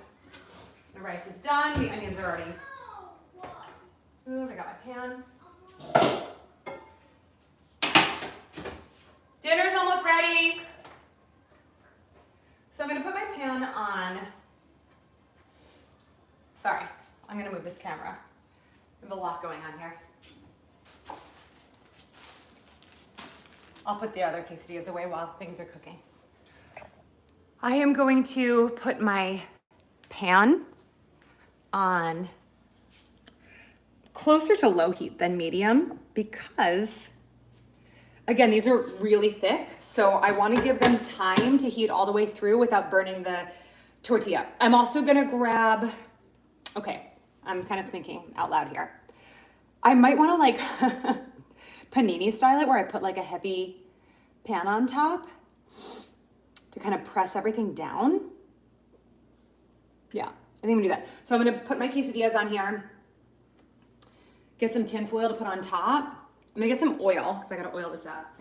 The rice is done, the onions are already, ooh, I got my pan. Dinner's almost ready. So I'm gonna put my pan on. Sorry, I'm gonna move this camera. We have a lot going on here. I'll put the other quesadillas away while things are cooking. I am going to put my pan on closer to low heat than medium because, again, these are really thick, so I want to give them time to heat all the way through without burning the tortilla. I'm also gonna grab, okay, I'm kind of thinking out loud here. I might wanna like panini style it where I put like a heavy pan on top to kind of press everything down. Yeah, I think I'm gonna do that. So I'm gonna put my quesadillas on here, get some tin foil to put on top. I'm gonna get some oil, because I gotta oil this up.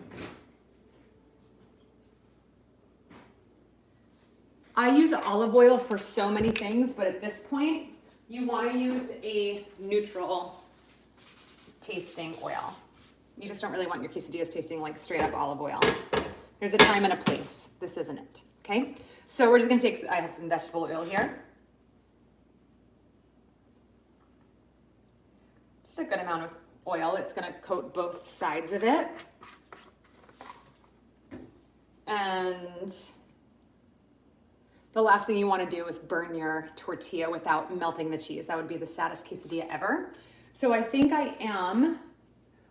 I use olive oil for so many things, but at this point, you wanna use a neutral tasting oil. You just don't really want your quesadillas tasting like straight up olive oil. There's a time and a place. This isn't it, okay? So we're just gonna take, I have some vegetable oil here. Just a good amount of oil. It's gonna coat both sides of it. And the last thing you wanna do is burn your tortilla without melting the cheese. That would be the saddest quesadilla ever. So I think I am,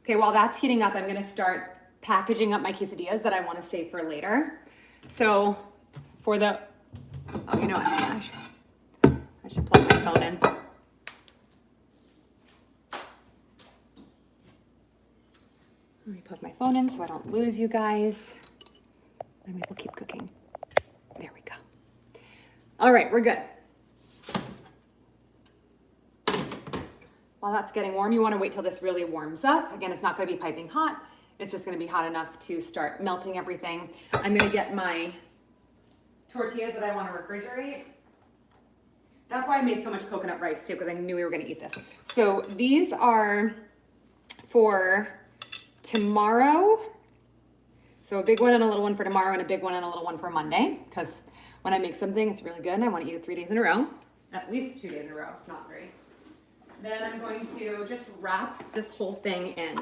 okay, while that's heating up, I'm gonna start packaging up my quesadillas that I wanna save for later. So for the, oh, you know what, I should plug my phone in. Let me plug my phone in so I don't lose you guys. And we'll keep cooking. There we go. All right, we're good. While that's getting warm, you wanna wait till this really warms up. Again, it's not gonna be piping hot. It's just gonna be hot enough to start melting everything. I'm gonna get my tortillas that I wanna refrigerate. That's why I made so much coconut rice too, because I knew we were gonna eat this. So these are for tomorrow. So a big one and a little one for tomorrow and a big one and a little one for Monday, because when I make something, it's really good and I wanna eat it 3 days in a row. At least 2 days in a row, if not 3. Then I'm going to just wrap this whole thing in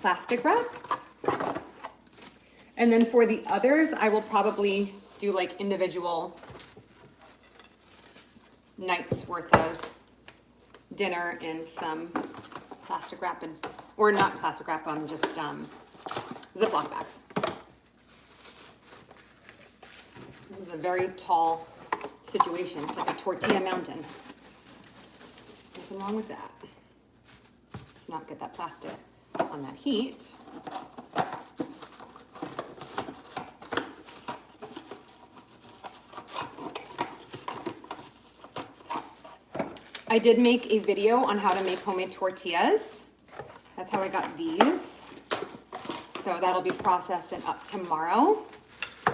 plastic wrap. And then for the others, I will probably do like individual nights worth of dinner in some plastic wrap, and, or not plastic wrap, just Ziploc bags. This is a very tall situation. It's like a tortilla mountain. Nothing wrong with that. Let's not get that plastic on that heat. I did make a video on how to make homemade tortillas. That's how I got these. So that'll be processed and up tomorrow.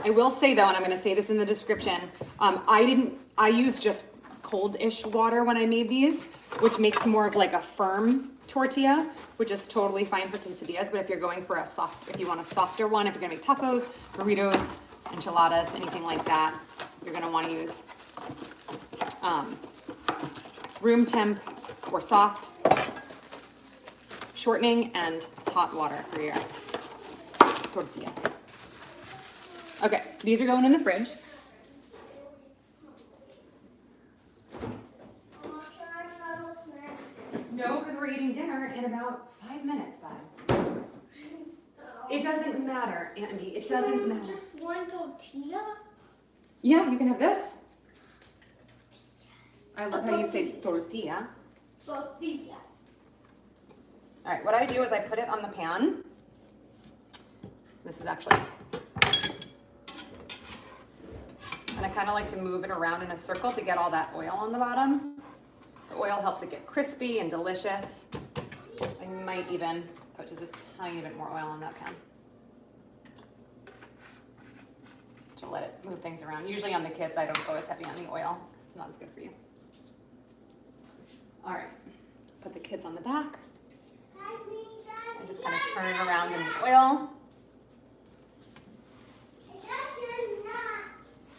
I will say though, and I'm gonna say this in the description, I used just cold-ish water when I made these, which makes more of like a firm tortilla, which is totally fine for quesadillas. But if you're going for if you want a softer one, if you're gonna make tacos, burritos, enchiladas, anything like that, you're gonna wanna use room temp or soft, shortening, and hot water for your tortillas. Okay, these are going in the fridge. No, because we're eating dinner in about 5 minutes, bud. It doesn't matter, Andy. It doesn't matter. Just one tortilla? Yeah, you can have this. I love how you say tortilla. Tortilla. All right, what I do is I put it on the pan. This is actually, and I kind of like to move it around in a circle to get all that oil on the bottom. The oil helps it get crispy and delicious. I might even put just a tiny bit more oil on that pan, just to let it move things around. Usually on the kids, I don't go as heavy on the oil. It's not as good for you. All right, put the kids on the back. And just kind of turn it around in the oil.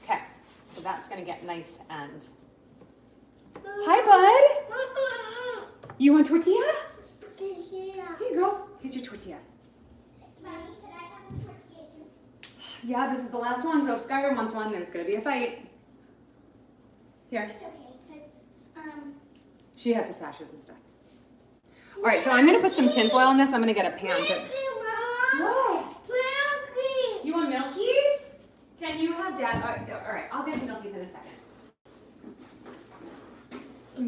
Okay, so that's gonna get nice and... Hi, bud. You want tortilla? Here you go. Here's your tortilla. Yeah, this is the last one, so if Skylar wants one, there's gonna be a fight. Here. She had pistachios and stuff. All right, so I'm gonna put some tin foil in this. I'm gonna get a pan to... What? You want Milkies? Can you have Dad? All right, I'll get you Milkies in a second.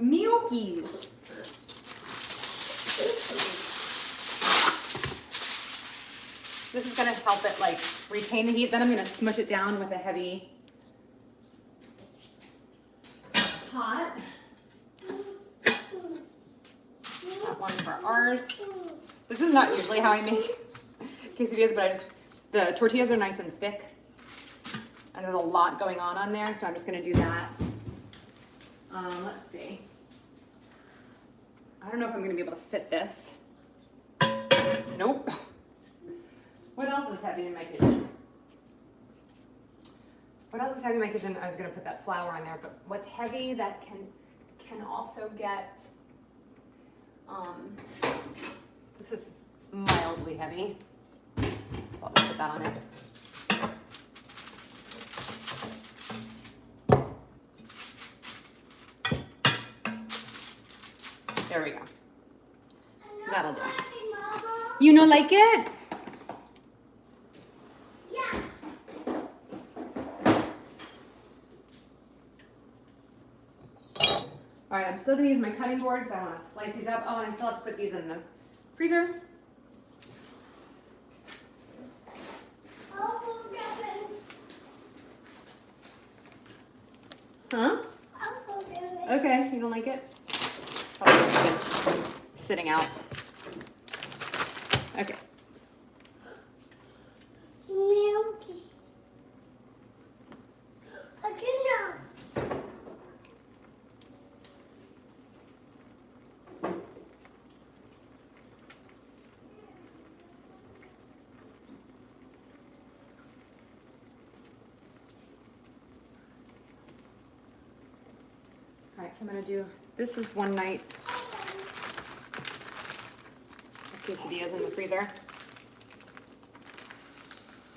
milkies. This is gonna help it like retain the heat. Then I'm gonna smush it down with a heavy pot. That one for ours. This is not usually how I make quesadillas, but the tortillas are nice and thick. And there's a lot going on there, so I'm just gonna do that. Let's see. I don't know if I'm gonna be able to fit this. Nope. What else is heavy in my kitchen? What else is heavy in my kitchen? I was gonna put that flour on there, but what's heavy that can also get, this is mildly heavy. So I'll just put that on there. There we go. That'll do. You know, like it? Yeah. All right, I'm still gonna use my cutting board because I want to slice these up. Oh, and I still have to put these in the freezer. Huh? Okay, you don't like it? Probably sitting out. Okay. Milky. I can know. All right, so I'm gonna do, this is one night of quesadillas in the freezer.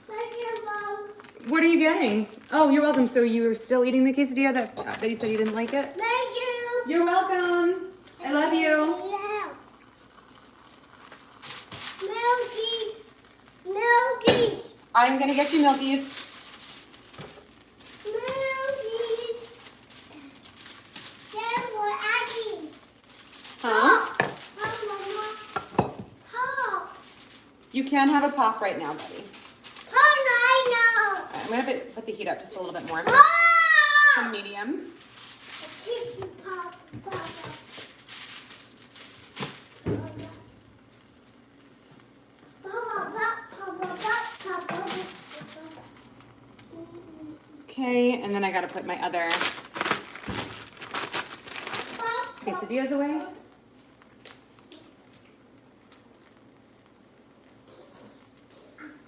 Thank you, Mom. What are you getting? Oh, you're welcome. So you were still eating the quesadilla that you said you didn't like it? Thank you. You're welcome. I love you. Yeah. Milky. Milky. I'm gonna get you milkies. Milky. Dad, we're acting. Huh? Mama. Pop. You can have a pop right now, buddy. Pop right now. All right, I'm gonna put the heat up just a little bit more. To Pop. medium. Keep you pop. Pop. Okay, and then I gotta put my other quesadillas away.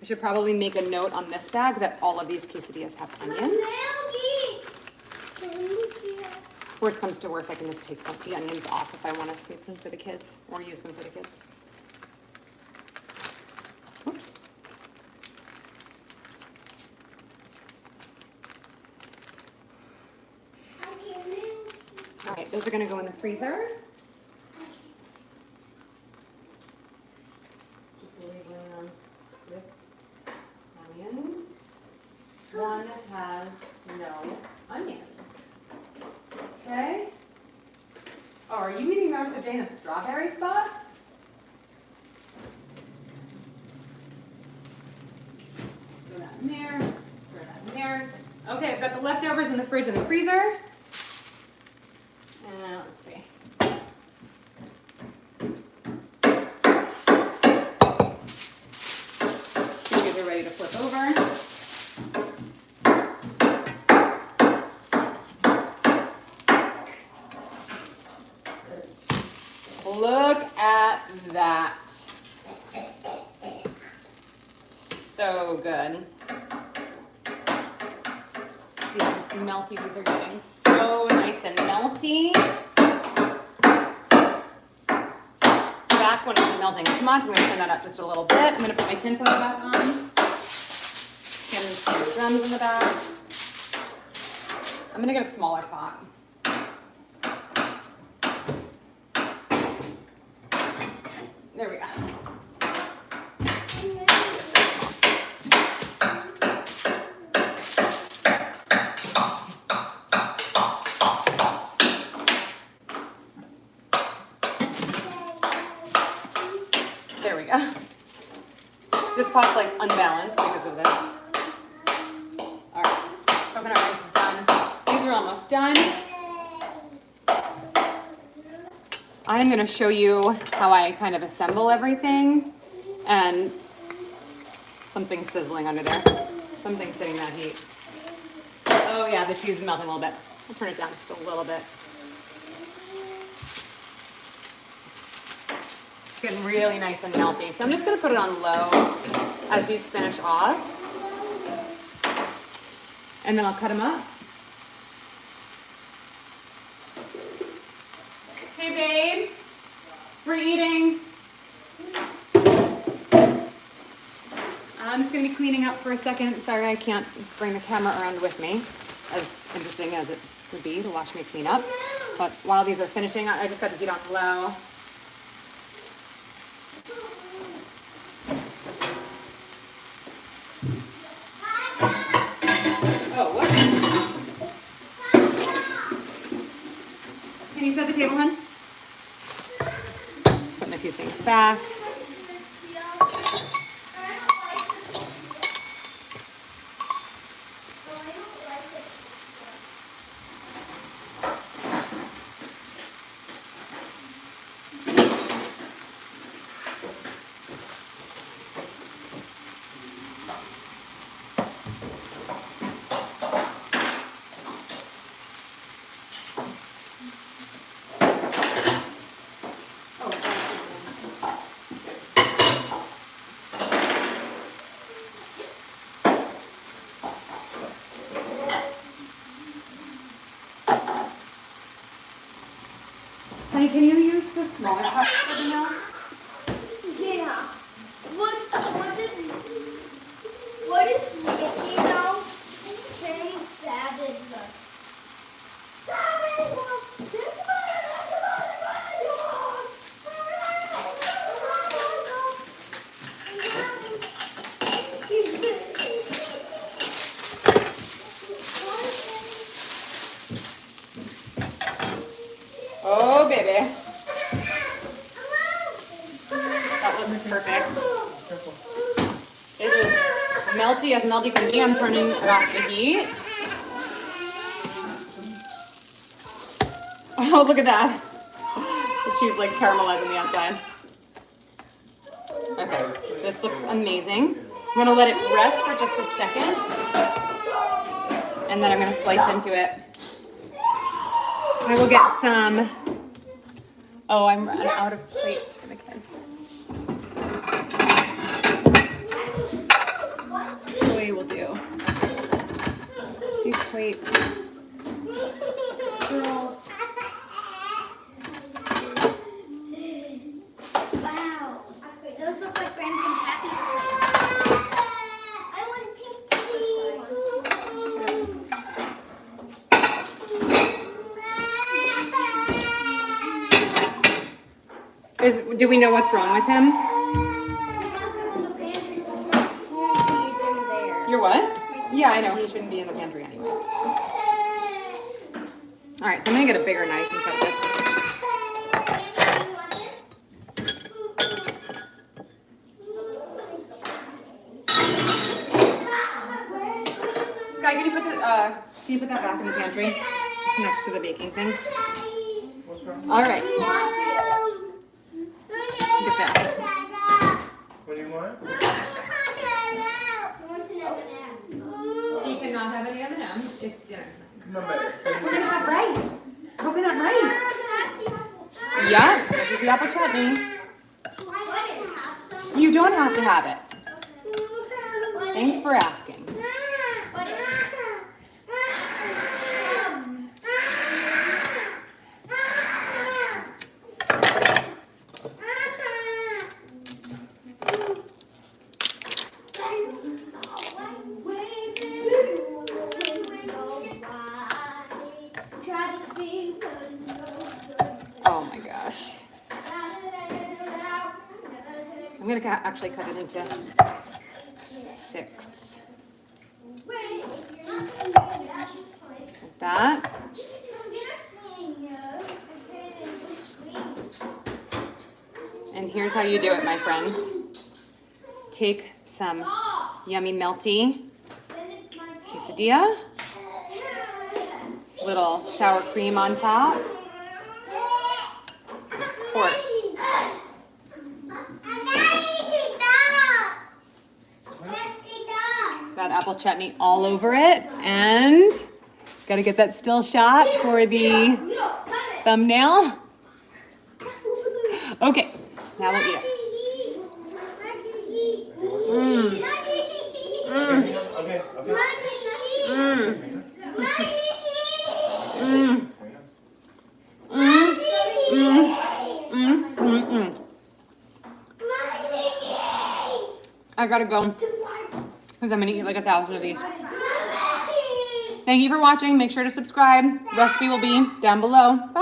I should probably make a note on this bag that all of these quesadillas have onions. Worst comes to worst, I can just take the onions off if I want to save them for the kids or use them for the kids. Oops. All right, those are gonna go in the freezer. Just labeling them with onions. One has no onions. Okay. Oh, are you eating Martha Jane a strawberries box? Throw that in there. Throw that in there. Okay, I've got the leftovers in the fridge and the freezer. Let's see. So these are ready to flip over. Look at that. So good. See how melty these are getting. So nice and melty. Back when it's melting as much, I'm going to turn that up just a little bit. I'm going to put my tin foil back on. And some drums in the back. I'm going to get a smaller pot. There we go. There we go. This pot's like unbalanced because of this. All right, coconut rice is done. These are almost done. I'm gonna show you how I kind of assemble everything, and something sizzling under there. Something's hitting that heat. Oh yeah, the cheese is melting a little bit. I'll turn it down just a little bit. It's getting really nice and melty. So I'm just gonna put it on low as these finish off. And then I'll cut them up. Hey babe, we're eating. I'm just gonna be cleaning up for a second. Sorry I can't bring the camera around with me, as interesting as it would be to watch me clean up. But while these are finishing, I just got the heat on low. Oh, what? Can you set the table, hon? Putting a few things back. Honey, can you use the smaller cup for the milk? Yeah. What is Mickey Mouse saying savage? Oh, baby. That looks perfect. It is melty as melty can be. I'm turning it off the heat. Oh, look at that. The cheese like caramelizing the outside. Okay, this looks amazing. I'm gonna let it rest for just a second. And then I'm gonna slice into it. I will get some. Oh, I'm running out of plates for the kids. Chloe will do these plates. Girls. Wow. Those look like Grams and Pappy's plates. I want pink, Do we know what's wrong with him? You're what? Yeah, I know. He shouldn't be in the pantry anyway. All right, so I'm gonna get a bigger knife and cut this. Sky, can you put that back in the pantry? Just next to the baking things. All right. Get that. What do you want? He cannot have any M&Ms. It's dinner time. Come on, baby. We're gonna have rice. Coconut rice. Yeah, this is the apple chutney. You don't have to have it. Thanks for asking. Oh my gosh. I'm gonna actually cut it into sixths. Like that. And here's how you do it, my friends. Take some yummy melty quesadilla, little sour cream on top, of course. Got apple chutney all over it, and gotta get that still shot for the thumbnail. Okay, now we'll eat it. Okay. I gotta go because I'm gonna eat like 1,000 of these. Thank you for watching. Make sure to subscribe. Recipe will be down below. Bye.